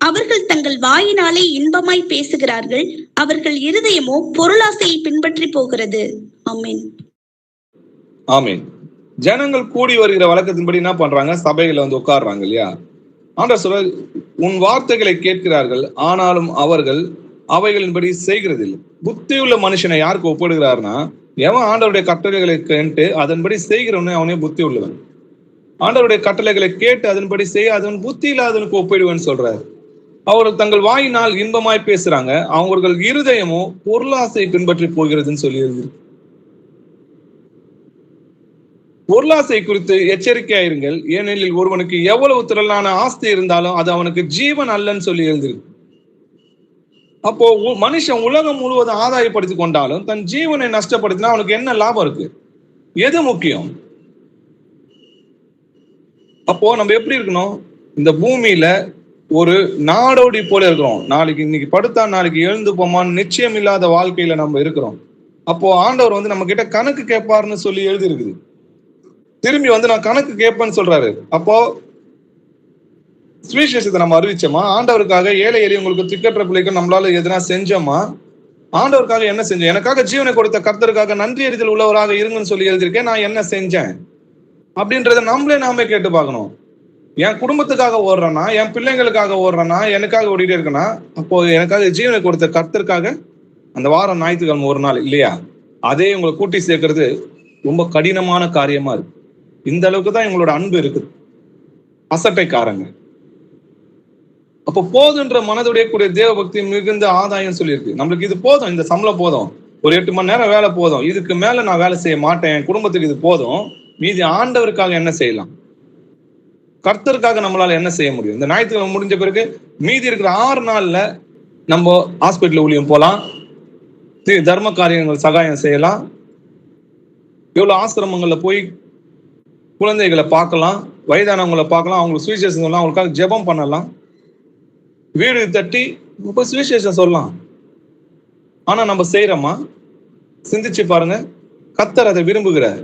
அவர்கள் தங்கள் வாயினாலே இன்பமாய் பேசுகிறார்கள், அவர்கள் இருதயமோ பொருளாசையை பின்பற்றி போகிறது. ஆமென். ஆமென். ஜனங்கள் கூடி வருகிற வழக்கத்தின்படி என்ன பண்றாங்க? சபைகளை வந்து உட்கார்றாங்க இல்லையா? ஆண்டவர் சொல்ற, உன் வார்த்தைகளை கேட்கிறார்கள், ஆனாலும் அவர்கள் அவைகளின்படி செய்கிறது இல்லை. புத்தியுள்ள மனுஷனை யாருக்கு ஒப்பிடுகிறார்னா, எவன் ஆண்டவருடைய கட்டளைகளை கேட்டு அதன்படி செய்கிறவனே அவனே புத்தி உள்ளவன். ஆண்டவருடைய கட்டளைகளை கேட்டு அதன்படி செய்ய அதன் புத்தி இல்லாதவனுக்கு ஒப்பிடுவன் சொல்றாரு. அவர்கள் தங்கள் வாயினால் இன்பமாய் பேசுறாங்க, அவர்கள் இருதயமோ பொருளாசை பின்பற்றி போகிறதுன்னு சொல்லி எழுதிருக்கு. பொருளாசை குறித்து எச்சரிக்கையாயிருங்கள், ஏனெனில் ஒருவனுக்கு எவ்வளவு திரளான ஆஸ்தி இருந்தாலும் அது அவனுக்கு ஜீவன் அல்லன்னு சொல்லி எழுந்திருக்கு. அப்போ மனுஷன் உலகம் முழுவதும் ஆதாயப்படுத்தி கொண்டாலும் தன் ஜீவனை நஷ்டப்படுத்தினா அவனுக்கு என்ன லாபம் இருக்கு? எது முக்கியம்? அப்போ நம்ம எப்படி இருக்கணும்? இந்த பூமியில ஒரு நாடோடி போல இருக்கிறோம். நாளைக்கு இன்னைக்கு படுத்தா நாளைக்கு எழுந்து போமான்னு நிச்சயம் இல்லாத வாழ்க்கையில நம்ம இருக்கிறோம். அப்போ ஆண்டவர் வந்து நம்ம கிட்ட கணக்கு கேட்பாருன்னு சொல்லி எழுதி இருக்குது. திரும்பி வந்து நான் கணக்கு கேட்பேன்னு சொல்றாரு. அப்போ சுவிசேஷத்தை நம்ம அறிவிச்சோமா? ஆண்டவருக்காக ஏழை எளியவங்களுக்கு திக்கற்ற பிள்ளைக்கும் நம்மளால எதனா செஞ்சோமா? ஆண்டவருக்காக என்ன செஞ்சேன்? எனக்காக ஜீவனை கொடுத்த கர்த்தருக்காக நன்றி அறிதல் உள்ளவராக இருங்கன்னு சொல்லி எழுதியிருக்கேன். நான் என்ன செஞ்சேன் அப்படின்றத நாமே கேட்டு பார்க்கணும். என் குடும்பத்துக்காக ஓடுறேன்னா, என் பிள்ளைங்களுக்காக ஓடுறேன்னா, எனக்காக ஓடிட்டே இருக்கேன்னா, அப்போ எனக்காக ஜீவனை கொடுத்த கர்த்தருக்காக அந்த வாரம் ஞாயிற்றுக்கிழமை ஒரு நாள் இல்லையா, அதே உங்களை கூட்டி சேர்க்கறது ரொம்ப கடினமான காரியமா இருக்கு. இந்த அளவுக்கு தான் எங்களோட அன்பு இருக்குது. அசட்டைக்காரங்க. அப்போ போதுன்ற மனதுடைய கூடிய தேவ பக்தி மிகுந்த ஆதாயம் சொல்லியிருக்கு. நம்மளுக்கு இது போதும், இந்த சம்பளம் போதும், ஒரு 8 மணி நேரம் வேலை போதும், இதுக்கு மேல நான் வேலை செய்ய மாட்டேன், என் குடும்பத்துக்கு இது போதும், மீதி ஆண்டவருக்காக என்ன செய்யலாம், கர்த்தருக்காக நம்மளால என்ன செய்ய முடியும்? இந்த ஞாயிற்றுக்கிழமை முடிஞ்ச பிறகு மீதி இருக்கிற 6 நாள்ல நம்ம ஹாஸ்பிட்டல் ஊழியம் போலாம், தர்ம காரியங்கள் சகாயம் செய்யலாம், எவ்வளவு ஆசிரமங்கள்ல போய் குழந்தைகளை பார்க்கலாம், வயதானவங்களை பார்க்கலாம், அவங்களுக்கு சுவிசேஷம் சொல்லலாம், அவங்களுக்காக ஜெபம் பண்ணலாம், வீடு தட்டி சுவிசேஷம் சொல்லலாம். ஆனா நம்ம செய்யறோமா? சிந்திச்சு பாருங்க. கர்த்தர் அதை விரும்புகிறார்,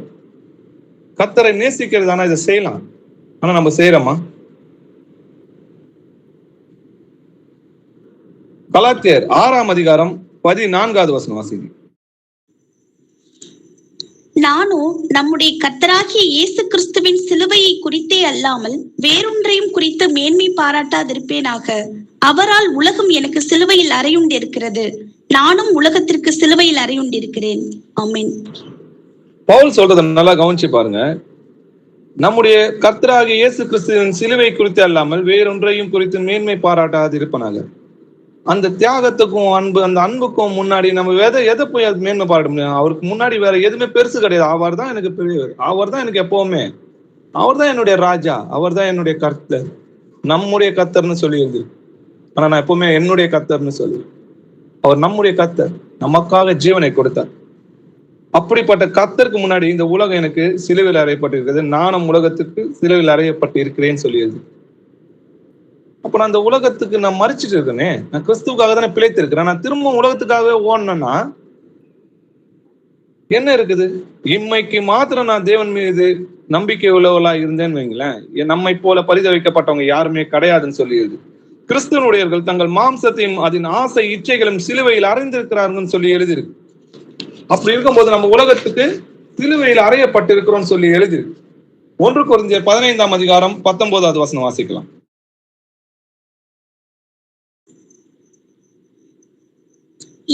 கர்த்தரை நேசிக்கிறது. ஆனா இதை செய்யலாம், ஆனா நம்ம செய்யறோமா? கலாத்தியர் 6ஆம் அதிகாரம் 14வது வசனம் வாசிங்க. நானும் நம்முடைய கர்த்தராகிய இயேசு கிறிஸ்துவின் சிலுவையை குறித்தே அல்லாமல் வேறொன்றையும் குறித்து மேன்மை பாராட்டாதிருப்பேனாக. அவரால் உலகம் எனக்கு சிலுவையில் அறையுண்டிருக்கிறது, நானும் உலகத்திற்கு சிலுவையில் அறையுண்டிருக்கிறேன். ஆமென். பவுல் சொல்றத நல்லா கவனிச்சு பாருங்க. நம்முடைய கர்த்தராகிய இயேசு கிறிஸ்துவின் சிலுவை குறித்து அல்லாமல் வேறொன்றையும் குறித்து மேன்மை பாராட்டாதிருப்பனாக. அந்த தியாகத்துக்கும் அந்த அன்புக்கும் முன்னாடி நம்ம எதை போய் அது மேன்மை பாராட்ட முடியும்? அவருக்கு முன்னாடி வேற எதுவுமே பெருசு கிடையாது. அவர் தான் எனக்கு பெரியவர், அவர் தான் எனக்கு எப்பவுமே, அவர் தான் என்னுடைய ராஜா, அவர் தான் என்னுடைய கர்த்தர், நம்முடைய கர்த்தர்னு சொல்லியிருக்கு. ஆனா நான் எப்பவுமே என்னுடைய கர்த்தர்னு சொல்லி, அவர் நம்முடைய கர்த்தர், நமக்காக ஜீவனை கொடுத்தார். அப்படிப்பட்ட கர்த்தருக்கு முன்னாடி இந்த உலகம் எனக்கு சிலுவையில் அறையப்பட்டிருக்கிறது, நானும் உலகத்துக்கு சிலுவையில் அறையப்பட்டு இருக்கிறேன்னு சொல்லியது. அப்ப நான் அந்த உலகத்துக்கு நான் மறிச்சிட்டு இருக்கேனே, நான் கிறிஸ்துவுக்காக தானே பிழைத்து இருக்கிறேன். நான் திரும்ப உலகத்துக்காகவே ஓடணும்னா என்ன இருக்குது? இம்மைக்கு மாத்திரம் நான் தேவன் மீது நம்பிக்கை உள்ளவளா இருந்தேன்னு வைங்களேன், நம்மை போல பரிதவிக்கப்பட்டவங்க யாருமே கிடையாதுன்னு சொல்லியது. கிறிஸ்துவனுடையவர்கள் தங்கள் மாம்சத்தையும் அதன் ஆசை இச்சைகளும் சிலுவையில் அறைந்திருக்கிறார்கள் சொல்லி எழுதியிருக்கு. அப்படி இருக்கும்போது நம்ம உலகத்துக்கு சிலுவையில் அறையப்பட்டிருக்கிறோம் சொல்லி எழுதியிருக்கு. 1 கொரிந்தியர் 15ஆம் அதிகாரம் 19வது வசனம் வாசிக்கலாம்.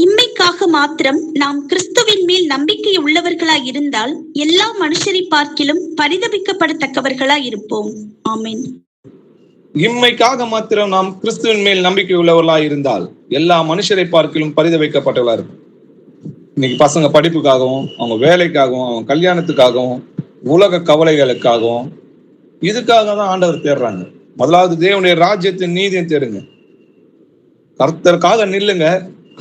இம்மைக்காக மாத்திரம் நாம் கிறிஸ்துவின் மேல் நம்பிக்கை உள்ளவர்களாய் இருந்தால் எல்லா மனுஷரை பார்க்கிலும் பரிதபிக்கப்படத்தக்கவர்களாய் இருப்போம். ஆமென். இம்மைக்காக மாத்திரம் நாம் கிறிஸ்துவின் மேல் நம்பிக்கை உள்ளவர்களாய் இருந்தால் எல்லா மனுஷரை பார்க்கிலும் பரிதபிக்கப்பட்டவர்களா இருக்கும். இன்னைக்கு பசங்க படிப்புக்காகவும், அவங்க வேலைக்காகவும், அவங்க கல்யாணத்துக்காகவும், உலக கவலைகளுக்காகவும், இதுக்காக தான் ஆண்டவர் தேடுறாங்க. முதலாவது தேவனுடைய ராஜ்யத்தின் நீதியை தேடுங்க, கர்த்தருக்காக நில்லுங்க,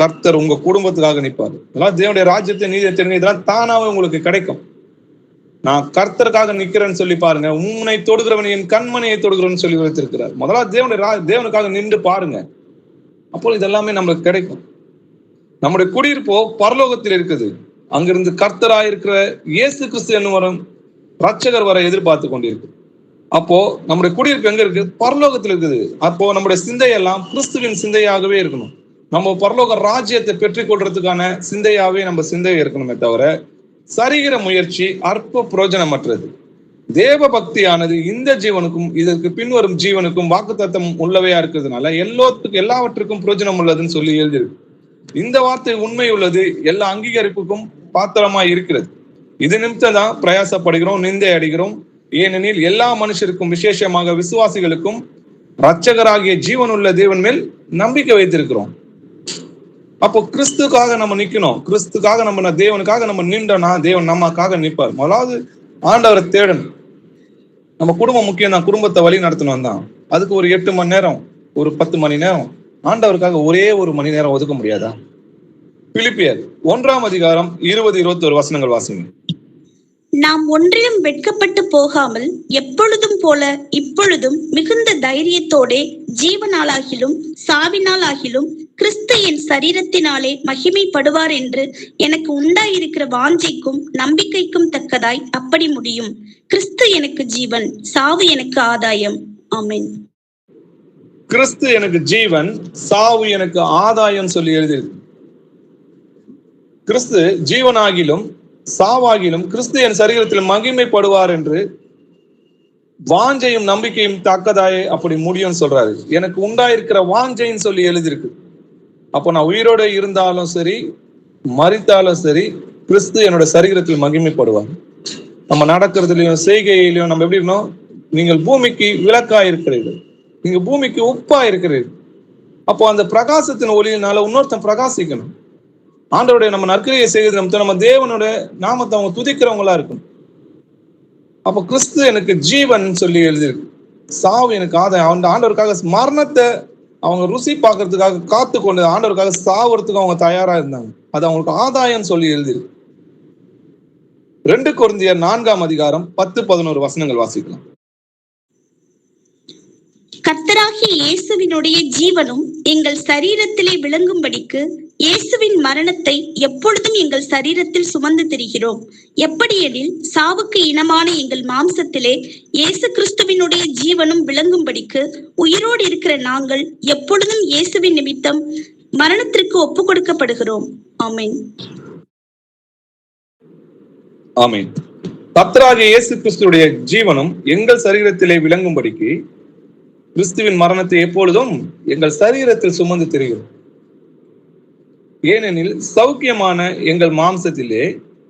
கர்த்தர் உங்க குடும்பத்துக்காக நிற்பாரு. இதெல்லாம் தேவனுடைய ராஜ்யத்தை நீதியை தேடுங்க, இதெல்லாம் தானாவே உங்களுக்கு கிடைக்கும். நான் கர்த்தருக்காக நிக்கிறேன்னு சொல்லி பாருங்க. உன்னை தொடுகிறவன் என் கண்மனையை தொடுகிறவன் சொல்லி வைத்திருக்கிறார். முதலாவது தேவனுக்காக நின்று பாருங்க, அப்போ இதெல்லாமே நம்மளுக்கு கிடைக்கும். நம்முடைய குடியிருப்போ பரலோகத்தில் இருக்குது. அங்கிருந்து கர்த்தராயிருக்கிற இயேசு கிறிஸ்து என்னும் ரட்சகர் வர எதிர்பார்த்து கொண்டிருக்கு. அப்போ நம்முடைய குடியிருப்பு எங்க இருக்கு? பரலோகத்தில் இருக்குது. அப்போ நம்முடைய சிந்தையெல்லாம் கிறிஸ்துவின் சிந்தையாகவே இருக்கணும். நம்ம பரலோக ராஜ்யத்தை பெற்றுக் கொள்றதுக்கான சிந்தையாவே நம்ம சிந்தையை இருக்கணுமே தவிர சரிகிற முயற்சி அற்ப பிரயோஜனமற்றது. தேவ பக்தியானது இந்த ஜீவனுக்கும் இதற்கு பின்வரும் ஜீவனுக்கும் வாக்குத்தத்தம் உள்ளவையா இருக்கிறதுனால எல்லாவற்றுக்கும் பிரயோஜனம் உள்ளதுன்னு சொல்லி எழுதியிருக்கு. இந்த வார்த்தை உண்மை உள்ளது, எல்லா அங்கீகரிப்புக்கும் பாத்திரமா இருக்கிறது. இது நிமித்தம் தான் பிரயாசப்படுகிறோம், நிந்தை அடைகிறோம். ஏனெனில் எல்லா மனுஷருக்கும், விசேஷமாக விசுவாசிகளுக்கும் இரட்சகராகிய ஜீவன் உள்ள தேவன் மேல் நம்பிக்கை வைத்திருக்கிறோம். அப்போ கிறிஸ்துக்காக நம்ம நிக்கணும். கிறிஸ்துக்காக நம்ம தேவனுக்காக நம்ம நின்றோம்னா தேவன் நமக்காக நிற்பார். முதலாவது ஆண்டவரை தேடணும். நம்ம குடும்பம் முக்கியம் தான், குடும்பத்தை வழி நடத்தணும் தான். அதுக்கு ஒரு 8 மணி நேரம், ஒரு 10 மணி நேரம் ஆண்டவருக்காக ஒரே ஒரு மணி நேரம் ஒதுக்க முடியாதா? பிலிப்பியர் 1 20, 21 வசனங்கள் வாசிங்க. நாம் ஒன்றிலும் வெட்கப்பட்டு போகாமல் எப்பொழுதும் போல இப்பொழுதும் மிகுந்த தைரியத்தோடே ஜீவனாலாகிலும் சாவினாலாகிலும் கிறிஸ்து என் சரீரத்தினாலே மகிமைப்படுவார் என்று எனக்கு உண்டாயிருக்கிற வாஞ்சைக்கும் நம்பிக்கைக்கும் தக்கதாய் அப்படி முடியும். கிறிஸ்து எனக்கு ஜீவன், சாவு எனக்கு ஆதாயம். ஆமென். கிறிஸ்து எனக்கு ஜீவன், சாவு எனக்கு ஆதாயம் சொல்லி எழுதியிருக்கு. கிறிஸ்து ஜீவனாகிலும் சாவாகிலும் கிறிஸ்து என் சரீரத்தில் மகிமைப்படுவார் என்று வாஞ்சையும் நம்பிக்கையும் தக்கதாயே அப்படி முடியும் சொல்றாரு. எனக்கு உண்டாயிருக்கிற வாஞ்சைன்னு சொல்லி எழுதியிருக்கு. அப்போ நான் உயிரோட இருந்தாலும் சரி, மரித்தாலும் சரி, கிறிஸ்து என்னோட சரீரத்தில் மகிமைப்படுவார். நம்ம நடக்கிறதுலயும் செய்கையிலையும் நம்ம எப்படி இருக்கணும்? நீங்கள் பூமிக்கு விளக்கா இருக்கிறீர்கள், நீங்க பூமிக்கு உப்பா இருக்கிறீர்கள். அப்போ அந்த பிரகாசத்தின் ஒளியினால இன்னொருத்தன் பிரகாசிக்கணும். ஆண்டவருடைய நம்ம நற்கிரியை செய்கிறது நம்ம தேவனோட நாமத்தை அவங்க துதிக்கிறவங்களா இருக்கும். அப்ப கிறிஸ்து எனக்கு ஜீவன் சொல்லி எழுதியிருக்கு, சாவு எனக்கு ஆதாயம். அந்த ஆண்டவருக்காக மரணத்தை அவங்க ருசி பார்க்கறதுக்காக காத்து கொண்டு ஆண்டவருக்காக சாவறதுக்கு அவங்க தயாரா இருந்தாங்க. அது அவங்களுக்கு ஆதாயம் சொல்லி எழுதியிருக்கு. 2 கொரிந்தியர் 4 10-11 வசனங்கள் வாசிக்கலாம். கர்த்தராகிய இயேசுவினுடைய ஜீவனும் எங்கள் சரீரத்திலே விளங்கும்படிக்கு இயேசுவின் மரணத்தை எப்பொழுதும் எங்கள் சரீரத்தில் சுமந்து திரிகிறோம். எப்படியெனில் சாவுக்கு இனமான எங்கள் மாம்சத்திலே இயேசு கிறிஸ்துவினுடைய ஜீவனும் விளங்கும்படிக்கு உயிரோடு இருக்கிற நாங்கள் எப்பொழுதும் இயேசுவின் நிமித்தம் மரணத்திற்கு ஒப்பு கொடுக்கப்படுகிறோம். ஆமென். ஆமென். கர்த்தராகிய இயேசு கிறிஸ்துடைய ஜீவனும் எங்கள் சரீரத்திலே விளங்கும்படிக்கு கிறிஸ்துவின் மரணத்தை எப்பொழுதும் எங்கள் சரீரத்தில் சுமந்து திரிகிறோம். ஏனெனில் சௌக்கியமான எங்கள் மாம்சத்திலே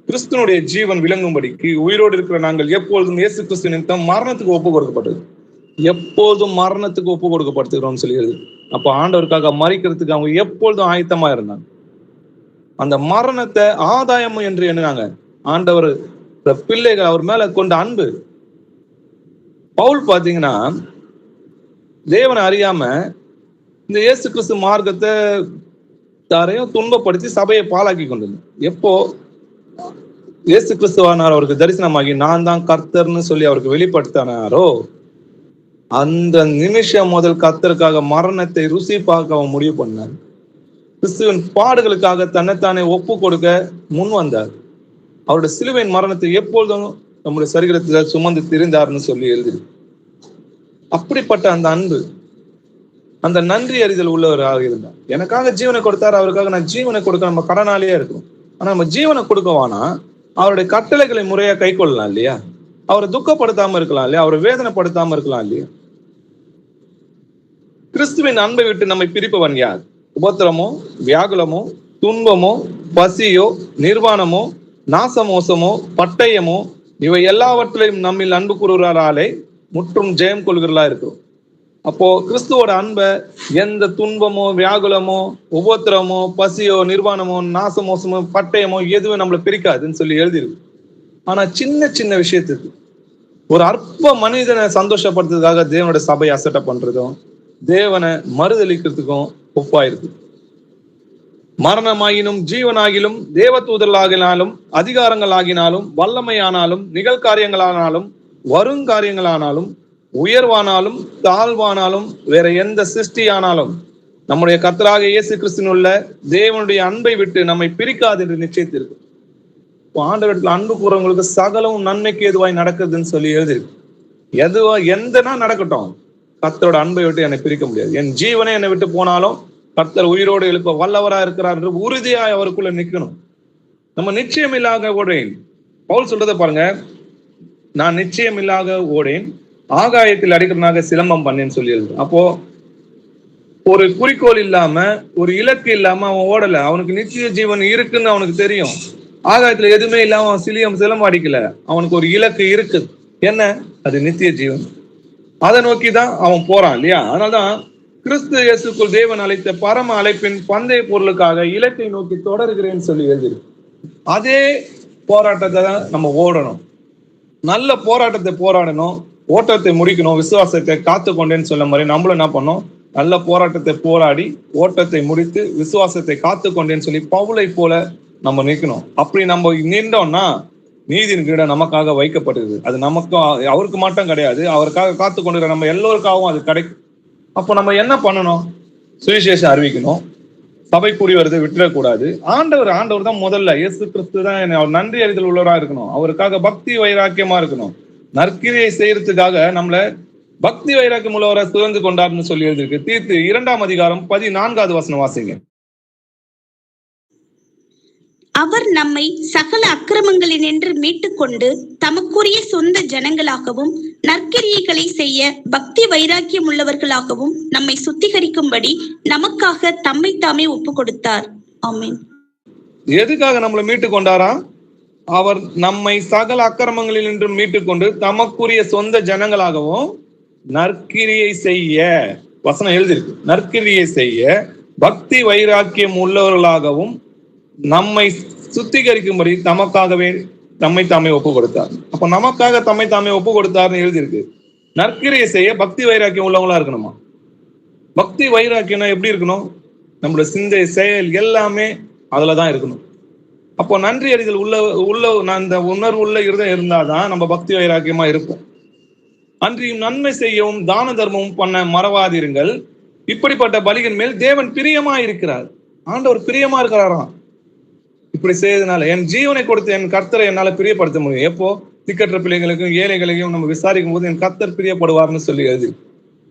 கிறிஸ்துவனுடைய ஜீவன் விளங்கும்படிக்கு உயிரோடு இருக்கிற நாங்கள் எப்பொழுதும் இயேசு கிறிஸ்து நிமித்தம் மரணத்துக்கு ஒப்பு கொடுக்கப்பட்டது. எப்பொழுதும் மரணத்துக்கு ஒப்பு கொடுக்கப்படுத்துகிறோம் சொல்லிடுது. அப்ப ஆண்டவருக்காக மறிக்கிறதுக்கு அவங்க எப்பொழுதும் ஆயத்தமா இருந்தாங்க. அந்த மரணத்தை ஆதாயம் என்று எண்ணினாங்க. ஆண்டவர் பிள்ளைகள் அவர் மேல கொண்ட அன்பு. பவுல் பாத்தீங்கன்னா தேவனை அறியாம இந்த இயேசு கிறிஸ்து மார்க்கத்தை யாரையும் துன்பப்படுத்தி சபையை பாழாக்கி கொண்டது. எப்போ இயேசு கிறிஸ்துவானார் அவருக்கு தரிசனமாகி நான் தான் கர்த்தர்னு சொல்லி அவருக்கு வெளிப்படுத்தினாரோ அந்த நிமிஷம் முதல் கர்த்தருக்காக மரணத்தை ருசி பார்க்க அவன் முடிவு பண்ணார். கிறிஸ்துவின் பாடுகளுக்காக தன்னைத்தானே ஒப்பு கொடுக்க முன் வந்தார். அவருடைய சிலுவையின் மரணத்தை எப்பொழுதும் நம்முடைய சரீரத்துல சுமந்து திரிந்தார்னு சொல்லி எழுதி. அப்படிப்பட்ட அந்த அன்பு, அந்த நன்றி அறிதல் உள்ளவராக இருந்தார். எனக்காக ஜீவனை கொடுத்தாரு, அவருக்காக நான் ஜீவனை கொடுக்க நம்ம கடனாலேயே இருக்கும். ஆனா நம்ம ஜீவனை கொடுக்கவானா அவருடைய கட்டளைகளை முறையா கை கொள்ளலாம் இல்லையா? அவரை துக்கப்படுத்தாம இருக்கலாம் இல்லையா? அவரை வேதனைப்படுத்தாம இருக்கலாம் இல்லையா? கிறிஸ்துவின் அன்பை விட்டு நம்மை பிரிப்பவன் யார்? உபத்திரமோ, வியாகுலமோ, துன்பமோ, பசியோ, நிர்வாணமோ, நாசமோசமோ, பட்டயமோ, இவை எல்லாவற்றையும் நம்மில் அன்பு கூறுகிறாராலே முற்றும் ஜெயம் கொள்கிறா இருக்கும். அப்போ கிறிஸ்துவோட அன்பை எந்த துன்பமோ, வியாகுலமோ, உபத்திரமோ, பசியோ, நிர்வாணமோ, நாசமோசமோ, பட்டயமோ எதுவும் நம்மளை பிரிக்காதுன்னு சொல்லி எழுதிருக்கு. ஆனா சின்ன சின்ன விஷயத்துக்கு ஒரு அற்ப மனிதனை சந்தோஷப்படுத்துறதுக்காக தேவனோட சபையை அசட்டை பண்றதும் தேவனை மறுதளிக்கிறதுக்கும் ஒப்பாயிருக்கு. மரணமாகினும் ஜீவனாகிலும் தேவதூதர்களாகினாலும் அதிகாரங்களாகினாலும் வல்லமையானாலும் நிகழ்காரியங்களானாலும் வருங்காரியங்களானாலும் உயர்வானாலும் தாழ்வானாலும் வேற எந்த சிருஷ்டியானாலும் நம்முடைய கர்த்தராகிய இயேசு கிறிஸ்துவினுள்ள தேவனுடைய அன்பை விட்டு நம்மை பிரிக்காது என்று நிச்சயித்திருக்கு. ஆண்டவரிடத்தில் அன்பு கூறவங்களுக்கு சகலமும் நன்மைக்கு எதுவாய் நடக்குதுன்னு சொல்லி எழுதிருக்கு. எதுவா எந்தனா நடக்கட்டும், கர்த்தரோட அன்பை விட்டு என்னை பிரிக்க முடியாது. என் ஜீவனை என்னை விட்டு போனாலும் கர்த்தர் உயிரோடு எழுப்ப வல்லவரா இருக்கிறார் என்று உறுதியாய் அவருக்குள்ள நிற்கணும். நம்ம நிச்சயம் இல்லாத ஓடேன். பவுல் சொல்றதை பாருங்க, நான் நிச்சயம் இல்லாத ஓடேன், ஆகாயத்தில் அடிக்கிறனாக சிலம்பம் பண்ணேன்னு சொல்லிடுது. அப்போ ஒரு குறிக்கோள் இல்லாம, ஒரு இலக்கு இல்லாம அவன் ஓடல. அவனுக்கு நிச்சய ஜீவன் இருக்குன்னு அவனுக்கு தெரியும். ஆகாயத்துல எதுவுமே இல்லாம அவன் சிலம்பம் அடிக்கல. அவனுக்கு ஒரு இலக்கு இருக்கு. என்ன? அது நித்திய ஜீவன். அதை நோக்கிதான் அவன் போறான் இல்லையா? அதனால்தான் கிறிஸ்து இயேசுக்குள் தேவன் அழைத்த பரம அழைப்பின் பந்தய பொருளுக்காக இலக்கை நோக்கி தொடர்கிறேன்னு சொல்லி எழுதிருக்கு. அதே போராட்டத்தை தான் நம்ம ஓடணும். நல்ல போராட்டத்தை போராடணும், ஓட்டத்தை முடிக்கணும், விசுவாசத்தை காத்து கொண்டேன்னு சொல்ல மாதிரி நம்மளும் என்ன பண்ணோம், நல்ல போராட்டத்தை போராடி ஓட்டத்தை முடித்து விசுவாசத்தை காத்து கொண்டேன்னு சொல்லி பவுலை போல நம்ம நிற்கணும். அப்படி நம்ம நின்றோம்னா நீதியின் கிரீடம் நமக்காக வைக்கப்பட்டது. அது நமக்கும் அவருக்கு மட்டும் கிடையாது, அவருக்காக காத்து கொண்டு நம்ம எல்லோருக்காகவும் அது கிடைக்கும். அப்போ நம்ம என்ன பண்ணணும்? சுவிசேஷம் அறிவிக்கணும், சபை கூடி வருது விட்டுறக்கூடாது. ஆண்டவர் தான் முதல்ல, இயேசு கிறிஸ்து தான் அவர் நன்றி அறிதல் உள்ளவரா இருக்கணும், அவருக்காக பக்தி வைராக்கியமா இருக்கணும். நற்கிரியை செய்யறதுக்காக நம்மள பக்தி வைராக்கியம் உள்ளவரை சுதந்து கொண்டார்னு சொல்லி எழுதிருக்கு. தீத்து 2ஆம் அதிகாரம் 14வது வசனம் வாசிங்க. அவர் நம்மை சகல அக்கிரமங்களினின்று மீட்டுக் கொண்டு தமக்குரிய சொந்த ஜனங்களாகவும் நற்கிரியைகளை செய்ய பக்தி வைராக்கியம் உள்ளவர்களாகவும் நம்மை சுத்திகரிக்கும்படி நமக்காக தம்மை தாமே ஒப்பு கொடுத்தார். ஆமென். எதுக்காக நம்மளை மீட்டு கொண்டாரா? அவர் நம்மை சகல அக்கிரமங்களில் நின்று மீட்டுக் கொண்டு தமக்குரிய சொந்த ஜனங்களாகவும் நற்கிரியை செய்ய, வசனம் எழுதிருக்கு, நற்கிரியை செய்ய பக்தி வைராக்கியம் உள்ளவர்களாகவும் நம்மை சுத்திகரிக்கும்படி தமக்காகவே தம்மை தாமே ஒப்பு கொடுத்தார். அப்ப நமக்காக தம்மை தாமே ஒப்பு கொடுத்தார்னு எழுதியிருக்கு. நற்கிரியை செய்ய பக்தி வைராக்கியம் உள்ளவங்களா இருக்கணுமா? பக்தி வைராக்கியம்னா எப்படி இருக்கணும்? நம்மளோட சிந்தை செயல் எல்லாமே அதுலதான் இருக்கணும். அப்போ நன்றி அறிதல் உள்ள அந்த உணர்வு உள்ள இருதயம் இருந்தாதான் நம்ம பக்தி வைராக்கியமா இருப்போம். அன்றியும் நன்மை செய்யவும் தான தர்மமும் பண்ண மறவாதிருங்கள், இப்படிப்பட்ட பலியின் மேல் தேவன் பிரியமா இருக்கிறார். ஆண்டவர் பிரியமா இருக்கிறாராம். இப்படி செய்யறதுனால என் ஜீவனை கொடுத்து என் கர்த்தரை என்னால பிரியப்படுத்த முடியும். எப்போ? திக்கற்ற பிள்ளைகளுக்கும் ஏழைகளையும் நம்ம விசாரிக்கும் போது என் கர்த்தர் பிரியப்படுவார்னு சொல்லி எழுதி.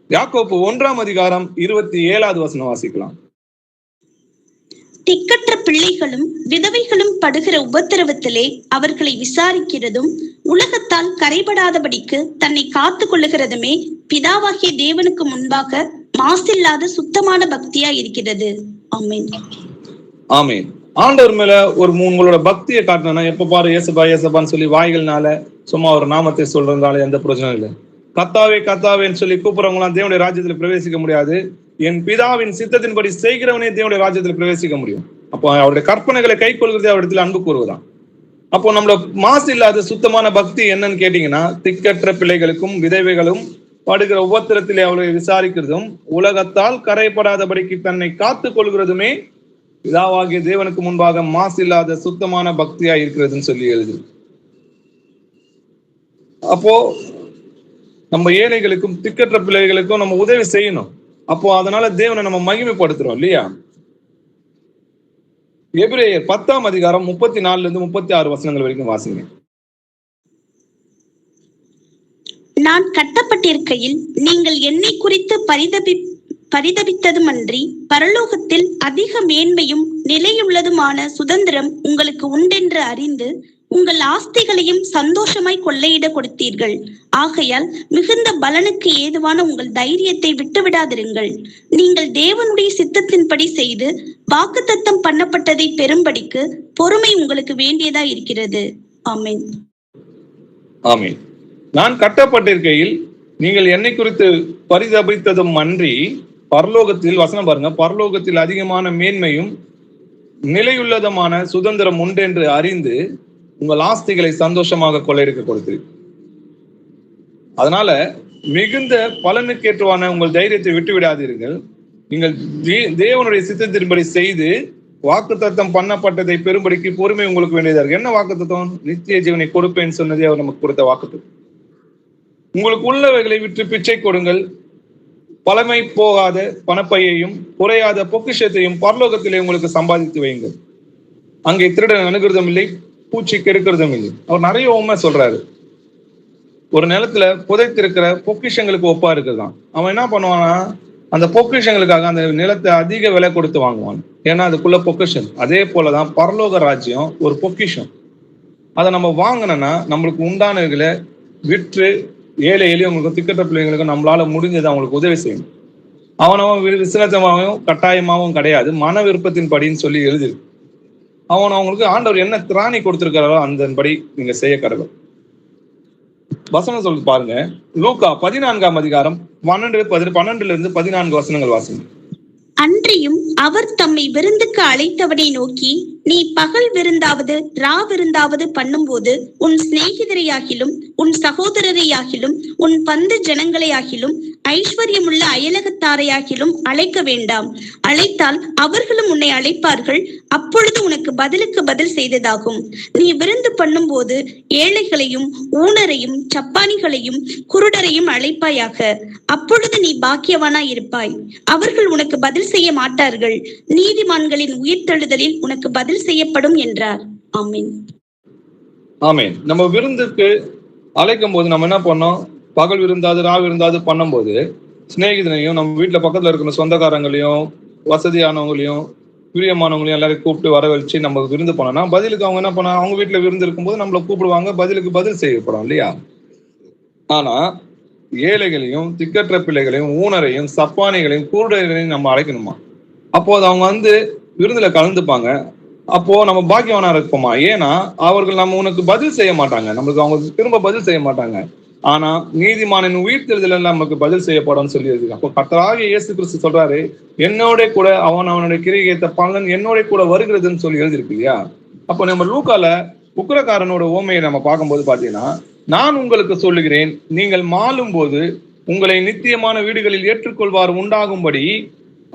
யாக்கோப்பு 1ஆம் அதிகாரம் 27வது வசனம் வாசிக்கலாம். திக்கற்ற பிள்ளைகளும் விதவைகளும் படுகிற உபத்திரவத்திலே அவர்களை விசாரிக்கிறதும் உலகத்தால் கரைபடாதபடிக்கு தன்னை காத்து கொள்ளுகிறதுமே பிதாவாகிய தேவனுக்கு முன்பாக மாசில்லாத சுத்தமான பக்தியா இருக்கிறது. ஆமென். ஆமென். ஆண்டவர் மேல உங்களோட பக்தியை காட்டணும்னா எப்ப பாரு ஏசப்பா ஏசப்பான்னு சொல்லி வாய்கள்னால சும்மா ஒரு நாமத்தை சொல்றதுனால எந்த பிரச்சனையும் இல்லை. கத்தாவே கத்தாவேன்னு சொல்லி கூப்பிடுறவங்களாம் தேவனுடைய ராஜ்யத்துல பிரவேசிக்க முடியாது. என் பிதாவின் சித்தத்தின்படி செய்கிறவனே தேவனுடைய ராஜ்யத்துல பிரவேசிக்க முடியும். அப்போ அவருடைய கற்பனைகளை கை கொள்கிறதே அவரிடத்துல அன்பு கூறுவதான். அப்போ நம்மள மாசு இல்லாத சுத்தமான பக்தி என்னன்னு கேட்டீங்கன்னா, திக்கற்ற பிள்ளைகளுக்கும் விதவைகளும் படுகிற உபத்திரத்திலே அவளை விசாரிக்கிறதும் உலகத்தால் கரைப்படாதபடிக்கு தன்னை காத்து கொள்கிறதுமே பிதாவாகிய தேவனுக்கு முன்பாக மாசு இல்லாத சுத்தமான பக்தியா இருக்கிறதுன்னு சொல்லி எழுது. அப்போ நம்ம ஏழைகளுக்கும் திக்கற்ற பிள்ளைகளுக்கும் நம்ம உதவி செய்யணும். அப்போ அதனால தேவனை நம்ம மகிமைப்படுத்துறோம் இல்லையா? எபிரேயர் 10ஆம் அதிகாரம் 34 36 வசனங்கள் வரைக்கும் வாசிங்க. நான் கட்டப்பட்டிருக்கையில் நீங்கள் என்னை குறித்து பரிதபித்ததுமன்றி பரலோகத்தில் அதிக மேன்மையும் நிலையுள்ளதுமான சுதந்திரம் உங்களுக்கு உண்டென்று அறிந்து உங்கள் ஆஸ்திகளையும் சந்தோஷமாய் கொள்ளையிட கொடுத்தீர்கள். ஆகையால் மிகுந்த பலனுக்கு ஏதுவான உங்கள் தைரியத்தை விட்டுவிடாதிருங்கள். நீங்கள் தேவனுடைய சித்தத்தின்படி செய்து வாக்குத்தத்தம் பண்ணப்பட்டதை பெறும்படிக்கு பொறுமை உங்களுக்கு வேண்டியதா இருக்கிறது. ஆமென். ஆமென். நான் கட்டப்பட்டிருக்கையில் நீங்கள் என்னை குறித்து பரிதபித்ததும் அன்றி பரலோகத்தில், வசனம் பாருங்க, பரலோகத்தில் அதிகமான மேன்மையும் நிலையுள்ளதுமான சுதந்திரம் உண்டென்று அறிந்து உங்கள் ஆஸ்திகளை சந்தோஷமாக கொள்ளையடிக்க கொடுத்தீர்கள். அதனால மிகுந்த பலனுக்கேற்றவான உங்கள் தைரியத்தை விட்டு விடாதீர்கள். நீங்கள் தேவனுடைய சித்தத்தின்படி செய்து வாக்குத்தத்தம் பண்ணப்பட்டதை பெறும்படிக்கு பொறுமை உங்களுக்கு வேண்டியதா இருக்கு. என்ன வாக்குத்தத்தம்? நித்திய ஜீவனை கொடுப்பேன்னு சொன்னதே அவர் நமக்கு கொடுத்த வாக்குத்தத்தம். உங்களுக்கு உள்ளவைகளை விற்று பிச்சை கொடுங்கள், பழமை போகாத பணப்பையையும் குறையாத பொக்கிஷத்தையும் பரலோகத்திலே உங்களுக்கு சம்பாதித்து வையுங்கள். அங்கே திருடன் அணுகிறதும் இல்லை, பூச்சி கெடுக்கிறதும் இல்லை. அவர் நிறைய உண்மை சொல்றாரு. ஒரு நிலத்துல புதைத்திருக்கிற பொக்கிஷங்களுக்கு ஒப்பா இருக்குதான். அவன் என்ன பண்ணுவானா, அந்த பொக்கிஷங்களுக்காக அந்த நிலத்தை அதிக விலை கொடுத்து வாங்குவான். ஏன்னா அதுக்குள்ள பொக்கிஷன். அதே போலதான் பரலோக ராஜ்யம் ஒரு பொக்கிஷம். அதை நம்ம வாங்கினோம்னா நம்மளுக்கு உண்டானவர்களை விற்று ஏழை எளியவங்களுக்கும் திக்கற்ற பிள்ளைங்களுக்கும் நம்மளால முடிஞ்சது அவங்களுக்கு உதவி செய்யணும். அவனவன் விசனத்தமாகவும் கட்டாயமாகவும் கிடையாது, மன விருப்பத்தின் படின்னு சொல்லி எழுது. அவங்களுக்கு ஆண்டவர் என்ன திராணி கொடுத்திருக்கிறாரோ அதன்படி நீங்க செய்ய கடவுள். வசனம் சொல்லி பாருங்க, லூக்கா 14ஆம் அதிகாரம் 12 14 வசனங்கள் வாசிங்க. அன்றியும் அவர் தம்மை விருந்துக்கு அழைத்தவனை நோக்கி, நீ பகல் விருந்தாவது ரா விருந்தாவது பண்ணும்போது உன் சிநேகிதரையாகிலும் உன் சகோதரரையாகிலும் உன் பந்து ஜனங்களையாகிலும் ஐஸ்வர்யமுள்ள அயலகத்தாரையாகிலும் அழைக்க வேண்டாம். அழைத்தால் அவர்களும் உன்னை அழைப்பார்கள். அப்பொழுது உனக்கு பதிலுக்கு பதில் செய்ததாகும். நீ விருந்து பண்ணும்போது ஏழைகளையும் ஊனரையும் சப்பானிகளையும் குருடரையும் அழைப்பாயாக. அப்பொழுது நீ பாக்கியவானாய் இருப்பாய். அவர்கள் உனக்கு பதில் செய்ய மாட்டார்கள். நீதிமான்களின் உயிர்த்தெழுதலில் உனக்கு பதில் செய்யப்படும் என்றார். ஆமீன். ஆமீன். நம்ம விருந்துக்கு அழைக்கும் போது நம்ம என்ன பண்ணோம்? பகல் விருந்தாவது ரா விருந்தாவது பண்ணும்போது சிநேகிதனையும் நம்ம வீட்டுல பக்கத்துல இருக்கிற சொந்தக்காரங்களையும் வசதியானவங்களையும் பிரியமானவங்களையும் எல்லாரையும் கூப்பிட்டு வரவழைச்சு நம்ம விருந்து பண்ணோம்னா பதிலுக்கு அவங்க என்ன பண்ண, அவங்க வீட்டுல விருந்து இருக்கும்போது நம்மளை கூப்பிடுவாங்க, பதிலுக்கு பதில் செய்யப்படும் இல்லையா? ஆனா ஏழைகளையும் திக்கற்ற பிள்ளைகளையும் ஊனரையும் சப்பானிகளையும் குருடரையும் நம்ம அழைக்கணுமா? அப்போது அவங்க வந்து விருந்துல கலந்துப்பாங்க. அப்போ நம்ம பாக்கியவனா இருப்போமா? ஏன்னா அவர்கள் நம்ம உனக்கு பதில் செய்ய மாட்டாங்க, நம்மளுக்கு அவங்க திரும்ப பதில் செய்ய மாட்டாங்க. ஆனா நீதிமானின் உயிர்த்தெழுதல நமக்கு பதில் செய்யப்படும் சொல்லியிருக்கு. அப்போ கர்த்தராகிய இயேசு கிறிஸ்து சொல்றாரு, என்னோட கூட அவனுடைய கிரியை ஏத்த பலன் என்னோட கூட வருகிறதுன்னு சொல்லி எழுதிருக்கு இல்லையா? அப்போ நம்ம லூக்கால உக்கிரக்காரனோட ஓமையை நம்ம பார்க்கும்போது பாத்தீங்கன்னா, நான் உங்களுக்கு சொல்லுகிறேன், நீங்கள் மாளும் போது உங்களை நித்தியமான வீடுகளில் ஏற்றுக்கொள்வார் உண்டாகும்படி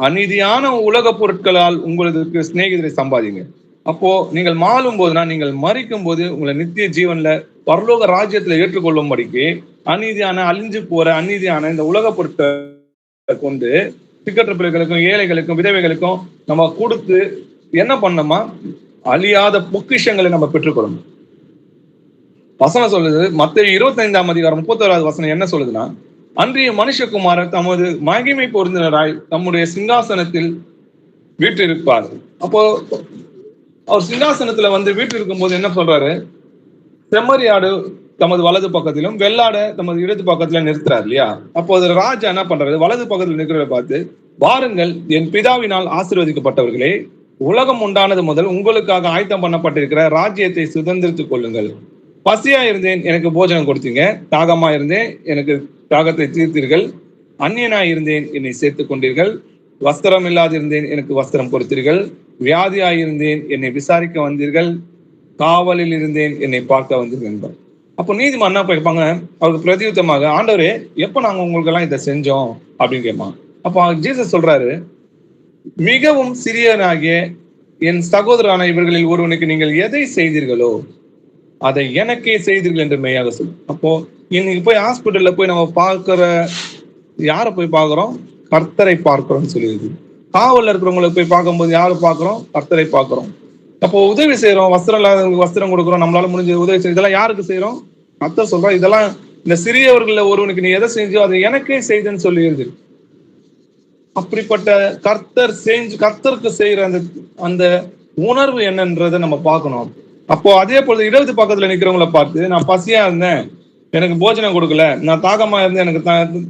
அநீதியான உலக பொருட்களால் உங்களுக்கு சிநேகிதரை சம்பாதிங்க. அப்போ நீங்கள் மாளும் போதுனா நீங்கள் மறிக்கும் போது உங்களை நித்திய ஜீவன்ல பரலோக ராஜ்யத்துல ஏற்றுக்கொள்ளும்படிக்கு அநீதியான அழிஞ்சு போற அநீதியான இந்த உலக பொருட்களை கொண்டு திக்கற்ற பிள்ளைகளுக்கும் ஏழைகளுக்கும் விதவைகளுக்கும் நம்ம கொடுத்து என்ன பண்ணோமா? அழியாத பொக்கிஷங்களை நம்ம பெற்றுக்கொள்ளணும். வசனம் சொல்லுது, மத்தேயு 25:31 வசனம் என்ன சொல்லுதுன்னா, அன்றைய மனுஷகுமாரர் தமது மகிமை பொருந்தினராய் தம்முடைய சிங்காசனத்தில் வீற்றிருப்பார். அப்போ அவர் சிங்காசனத்துல வந்து வீட்டு இருக்கும் போது என்ன சொல்றாரு? செம்மறியாடு தமது வலது பக்கத்திலும் வெள்ளாட தமது இடது பக்கத்துல நிறுத்துறாரு இல்லையா? அப்போ அது ராஜா என்ன பண்றாரு? வலது பக்கத்துல நிற்கிறத பார்த்து, வாருங்கள் என் பிதாவினால் ஆசீர்வதிக்கப்பட்டவர்களே, உலகம் உண்டானது முதல் உங்களுக்காக ஆயத்தம் பண்ணப்பட்டிருக்கிற ராஜ்யத்தை சுதந்திரித்துக் கொள்ளுங்கள். பசியா இருந்தேன், எனக்கு போஜனம் கொடுத்தீங்க. தாகமா இருந்தேன், எனக்கு தாகத்தை தீர்த்தீர்கள். அந்நியனாய் இருந்தேன், என்னை சேர்த்துக் கொண்டீர்கள். வஸ்திரம் இல்லாதிருந்தேன், எனக்கு வஸ்திரம் கொடுத்தீர்கள். வியாதியாயிருந்தேன், என்னை விசாரிக்க வந்தீர்கள். காவலில் இருந்தேன், என்னை பார்க்க வந்தீர்கள் என்பார். அப்போ நீதிமான் என்ன கேட்பாங்க? அவருக்கு பிரதியுத்தமாக, ஆண்டவரே, எப்ப நாங்க உங்களுக்கு எல்லாம் இதை செஞ்சோம் அப்படின்னு கேட்பாங்க. அப்போ ஜீசஸ் சொல்றாரு, மிகவும் சிறியனாகிய என் சகோதரரான இவர்களில் ஒருவனுக்கு நீங்கள் எதை செய்தீர்களோ அதை எனக்கே செய்தீர்கள் என்று மெய்யாக சொல்லும். அப்போ இன்னைக்கு போய் ஹாஸ்பிட்டல்ல போய் நம்ம பார்க்கிற யாரை போய் பார்க்கிறோம்? கர்த்தரை பார்க்கிறோம்னு சொல்லியிருக்கு. காவல்ல இருக்கிறவங்களை போய் பார்க்கும்போது யாரு பார்க்கிறோம்? கர்த்தரை பார்க்கிறோம். அப்போ உதவி செய்யறோம், வஸ்திரம் இல்லாதவங்களுக்கு வஸ்திரம் கொடுக்குறோம், நம்மளால முடிஞ்ச உதவி செய்யறோம். இதெல்லாம் யாருக்கு செய்யறோம்? கர்த்தர் சொல்றோம், இதெல்லாம் இந்த சிறியவர்கள ஒருவனுக்கு நீ எதை செஞ்சோ அதை எனக்கே செய்துன்னு சொல்லியிருக்கு. அப்படிப்பட்ட கர்த்தருக்கு செய்யற அந்த உணர்வு என்னன்றதை நம்ம பார்க்கணும். அப்போ அதே பொழுது இடது பக்கத்துல நிக்கிறவங்கள பார்த்து, நான் பசியா இருந்தேன், எனக்கு போஜனம் கொடுக்கல. நான் தாகமா இருந்தேன், எனக்கு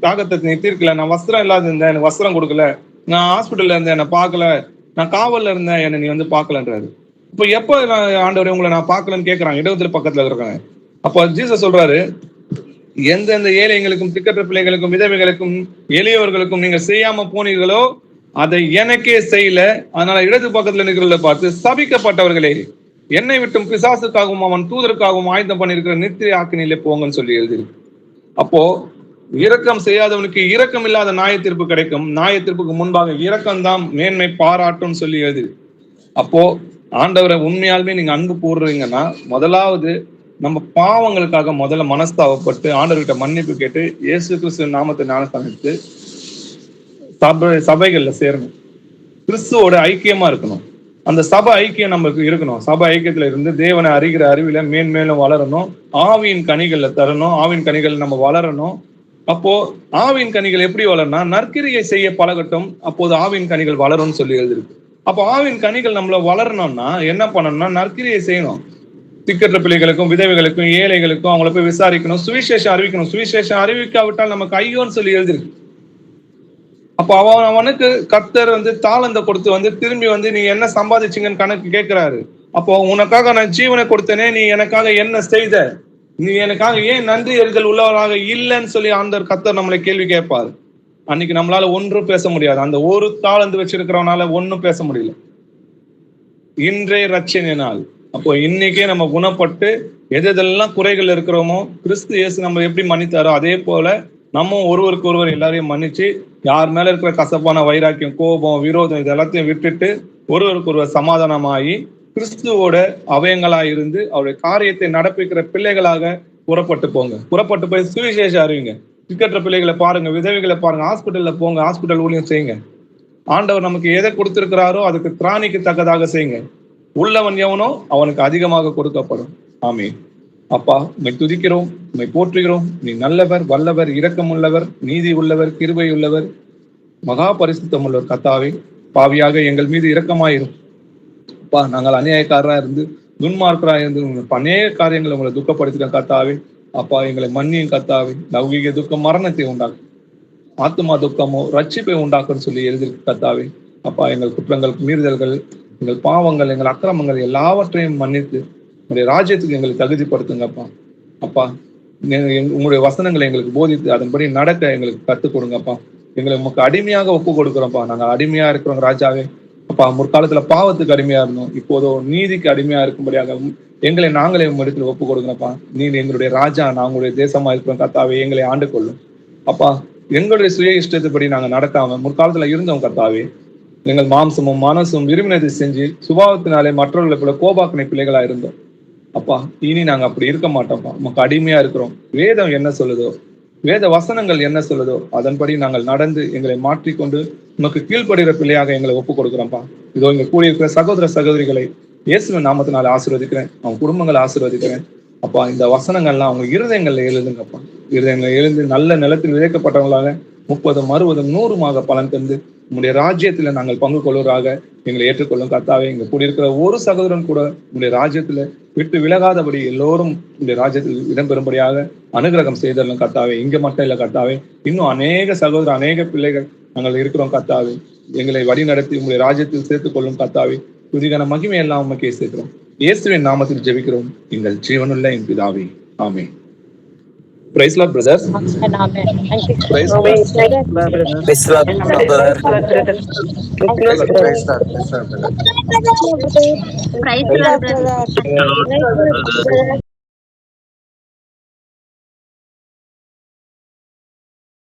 தாகத்தை நீ தீர்க்கல. நான் வஸ்திரம் இல்லாத இருந்தேன், எனக்கு வஸ்திரம் கொடுக்கல. நான் ஹாஸ்பிட்டல்ல இருந்தேன், என்னை பார்க்கல. நான் காவல்ல இருந்தேன், என்னை நீ வந்து பார்க்கலன்றாரு. இப்போ எப்போ நான் ஆண்டவரே உங்களை நான் பார்க்கலன்னு கேட்கறாங்க இடத்துல பக்கத்துல இருக்காங்க. அப்போ ஜீசஸ் சொல்றாரு, எந்தெந்த ஏழைகளுக்கும் திக்கற்ற பிள்ளைகளுக்கும் விதவைகளுக்கும் எளியவர்களுக்கும் நீங்க செய்யாம போனீர்களோ அதை எனக்கே செய்யல. அதனால இடது பக்கத்துல நிற்கிறத பார்த்து, சபிக்கப்பட்டவர்களே, என்னை விட்டும் பிசாசுக்காகவும் அவன் தூதருக்காகவும் ஆயத்தம் பண்ணிருக்கிற நித்திய ஆக்கினிலே போங்கன்னு சொல்லி எழுதிருக்கு. அப்போ இரக்கம் செய்யாதவனுக்கு இரக்கம் இல்லாத நியாய தீர்ப்பு கிடைக்கும். நியாய தீர்ப்புக்கு முன்பாக இரக்கம்தான் மேன்மை பாராட்டும் சொல்லி எழுதி. அப்போ ஆண்டவரை உண்மையாலுமே நீங்க அன்பு கூறுறீங்கன்னா, முதலாவது நம்ம பாவங்களுக்காக முதல்ல மனஸ்தாபப்பட்டு ஆண்டவர்கிட்ட மன்னிப்பு கேட்டு இயேசு கிறிஸ்து நாமத்தை ஞானஸ்தானித்து சபைகள்ல சேரணும். கிறிஸ்துவோட ஐக்கியமா இருக்கணும். அந்த சபை ஐக்கியம் நமக்கு இருக்கணும். சபை ஐக்கியத்துல இருந்து தேவனை அறிகிற அறிவில மேன்மேலும் வளரணும். ஆவியின் கனிகள்ல தரணும். ஆவியின் கனிகள் நம்ம வளரணும். அப்போ ஆவியின் கனிகள் எப்படி வளரணும்னா, நற்கிரியை செய்ய பழகட்டும், அப்போது ஆவியின் கனிகள் வளரும்னு சொல்லி எழுதிருக்கு. அப்போ ஆவியின் கனிகள் நம்மள வளரணும்னா என்ன பண்ணணும்னா, நற்கிரியை செய்யணும். திக்கற்ற பிள்ளைகளுக்கும் விதவைகளுக்கும் ஏழைகளுக்கும் அவங்கள போய் விசாரிக்கணும், சுவிசேஷம் அறிவிக்கணும். சுவிசேஷம் அறிவிக்காவிட்டால் நமக்கு ஐயோன்னு சொல்லி எழுதிருக்கு. அப்போ அவனுக்கு கர்த்தர் வந்து தாளந்த கொடுத்து திரும்பி நீ என்ன சம்பாதிச்சீங்கன்னு கணக்கு கேட்கிறாரு. அப்போ உனக்காக நான் ஜீவனை கொடுத்தனே, நீ எனக்காக என்ன செய்த, நீ எனக்காக ஏன் நன்றி எறிதல் உள்ளவராக இல்லைன்னு சொல்லி ஆண்டவர் கர்த்தர் நம்மளை கேள்வி கேட்பாரு. அன்னைக்கு நம்மளால ஒன்றும் பேச முடியாது. அந்த ஒரு தாளந்து வச்சிருக்கிறவனால ஒன்னும் பேச முடியல. இன்றைய ரட்சணை நாள். அப்போ இன்னைக்கே நம்ம குணப்பட்டு எதெல்லாம் குறைகள் இருக்கிறோமோ கிறிஸ்து இயேசு நம்ம எப்படி மன்னித்தாரோ அதே போல நம்ம ஒருவருக்கு ஒருவர் எல்லாரையும் மன்னிச்சு யார் மேல இருக்கிற கசப்பான வைராக்கியம், கோபம், விரோதம் இது எல்லாத்தையும் விட்டுட்டு ஒருவருக்கு ஒருவர் சமாதானமாகி கிறிஸ்துவோட அவயங்களாக இருந்து அவருடைய காரியத்தை நடப்பிக்கிற பிள்ளைகளாக புறப்பட்டு போங்க. புறப்பட்டு போய் சுவிசேஷம் அறிவிங்க. திக்கற்ற பிள்ளைகளை பாருங்க, விதவைகளை பாருங்க, ஹாஸ்பிட்டல்ல போங்க, ஹாஸ்பிட்டல் ஊழியம் செய்யுங்க. ஆண்டவர் நமக்கு எதை கொடுத்திருக்கிறாரோ அதுக்கு திராணிக்கு தக்கதாக செய்யுங்க. உள்ளவன் எவனோ அவனுக்கு அதிகமாக கொடுக்கப்படும். ஆமென். அப்பா, உம்மை துதிக்கிறோம், உம்மை போற்றுகிறோம். நீ நல்லவர், வல்லவர், இரக்கமுள்ளவர், நீதி உள்ளவர், கிருபை உள்ளவர், மகா பரிசுத்தம் உள்ளவர். கர்த்தாவே, பாவியாக எங்கள் மீது இரக்கமாயிரும். அப்பா, நாங்கள் அநியாயக்காரரா இருந்து துன்மார்க்கரா இருந்து அநேக காரியங்களை உங்களை துக்கப்படுத்திட்டோம் கர்த்தாவே. அப்பா, எங்களை மன்னியும் கர்த்தாவே. லௌகிக துக்கம் மரணத்தை உண்டாக்கும், ஆத்மா துக்கமோ ரட்சிப்பை உண்டாக்குன்னு சொல்லி எழுதியிருக்கு கர்த்தாவே. அப்பா, எங்கள் குற்றங்கள், மீறுதல்கள், எங்கள் பாவங்கள், எங்கள் அக்கிரமங்கள் எல்லாவற்றையும் மன்னித்து உங்களுடைய ராஜ்யத்துக்கு எங்களை தகுதிப்படுத்துங்கப்பா. அப்பா, உங்களுடைய வசனங்களை எங்களுக்கு போதித்து அதன்படி நடக்க எங்களுக்கு கற்றுக் கொடுங்கப்பா. எங்களை உமக்கு அடிமையாக ஒப்பு கொடுக்குறோம்ப்பா. நாங்கள் அடிமையா இருக்கிறோம் ராஜாவே. அப்பா, முற்காலத்துல பாவத்துக்கு அடிமையா இருந்தோம், இப்போதோ நீதிக்கு அடிமையா இருக்கும்படியாக எங்களை நாங்களே இடத்துல ஒப்பு கொடுங்கப்பா. நீங்க எங்களுடைய ராஜா, நாங்களுடைய தேசமா இருக்கிறோம் கர்த்தாவே. எங்களை ஆண்டு கொள்ளும் அப்பா. எங்களுடைய சுய இஷ்டத்தைப்படி நாங்க நடக்காம முற்காலத்துல இருந்தோம் கர்த்தாவே. எங்கள் மாம்சமும் மனசும் விரும்பினதை செஞ்சு சுபாவத்தினாலே மற்றவர்களை போல கோபாக்கனை பிள்ளைகளா இருந்தோம் அப்பா. இனி நாங்க அப்படி இருக்க மாட்டோம்ப்பா. நமக்கு அடிமையா இருக்கிறோம். வேதம் என்ன சொல்லுதோ, வேத வசனங்கள் என்ன சொல்லுதோ அதன்படி நாங்கள் நடந்து எங்களை மாற்றிக்கொண்டு நமக்கு கீழ்ப்படுகிற பிள்ளையாக எங்களை ஒப்பு கொடுக்குறோம்ப்பா. இதோ இங்க கூடியிருக்கிற சகோதர சகோதரிகளை இயேசுவின் நாமத்தினால ஆசீர்வதிக்கிறேன். அவங்க குடும்பங்களை ஆசீர்வதிக்கிறேன் அப்பா. இந்த வசனங்கள்லாம் அவங்க இருதயங்கள்ல எழுதுங்கப்பா. இருதயங்களை எழுந்து நல்ல நிலத்தில் விதைக்கப்பட்டவங்களாக 30, 60, 100 பலன் தந்து உங்களுடைய ராஜ்யத்துல நாங்கள் பங்கு கொள்வராக எங்களை ஏற்றுக்கொள்ளும் கர்த்தாவே. இங்க கூடியிருக்கிற ஒரு சகோதரன் கூட உங்களுடைய ராஜ்யத்துல விட்டு விலகாதபடி எல்லோரும் உங்களுடைய ராஜ்யத்தில் இடம்பெறும்படியாக அனுகிரகம் செய்தரலாம் கர்த்தாவே. இங்க மட்டும் இல்ல கர்த்தாவே, இன்னும் அநேக சகோதரர், அநேக பிள்ளைகள் நாங்கள் இருக்கிறோம் கர்த்தாவே. எங்களை வழி நடத்தி உங்களுடைய ராஜ்யத்தில் சேர்த்துக் கொள்ளும் கர்த்தாவே. துதிகான மகிமை எல்லாம் உமக்கே சேர்க்கிறோம். இயேசுவின் நாமத்தில் ஜெபிக்கிறோம் எங்கள் ஜீவனுள்ள என் பிதாவே. ஆமென். Praise Lord, brothers. Praise Lord. Praise Lord, brother. Praise the Lord, brother.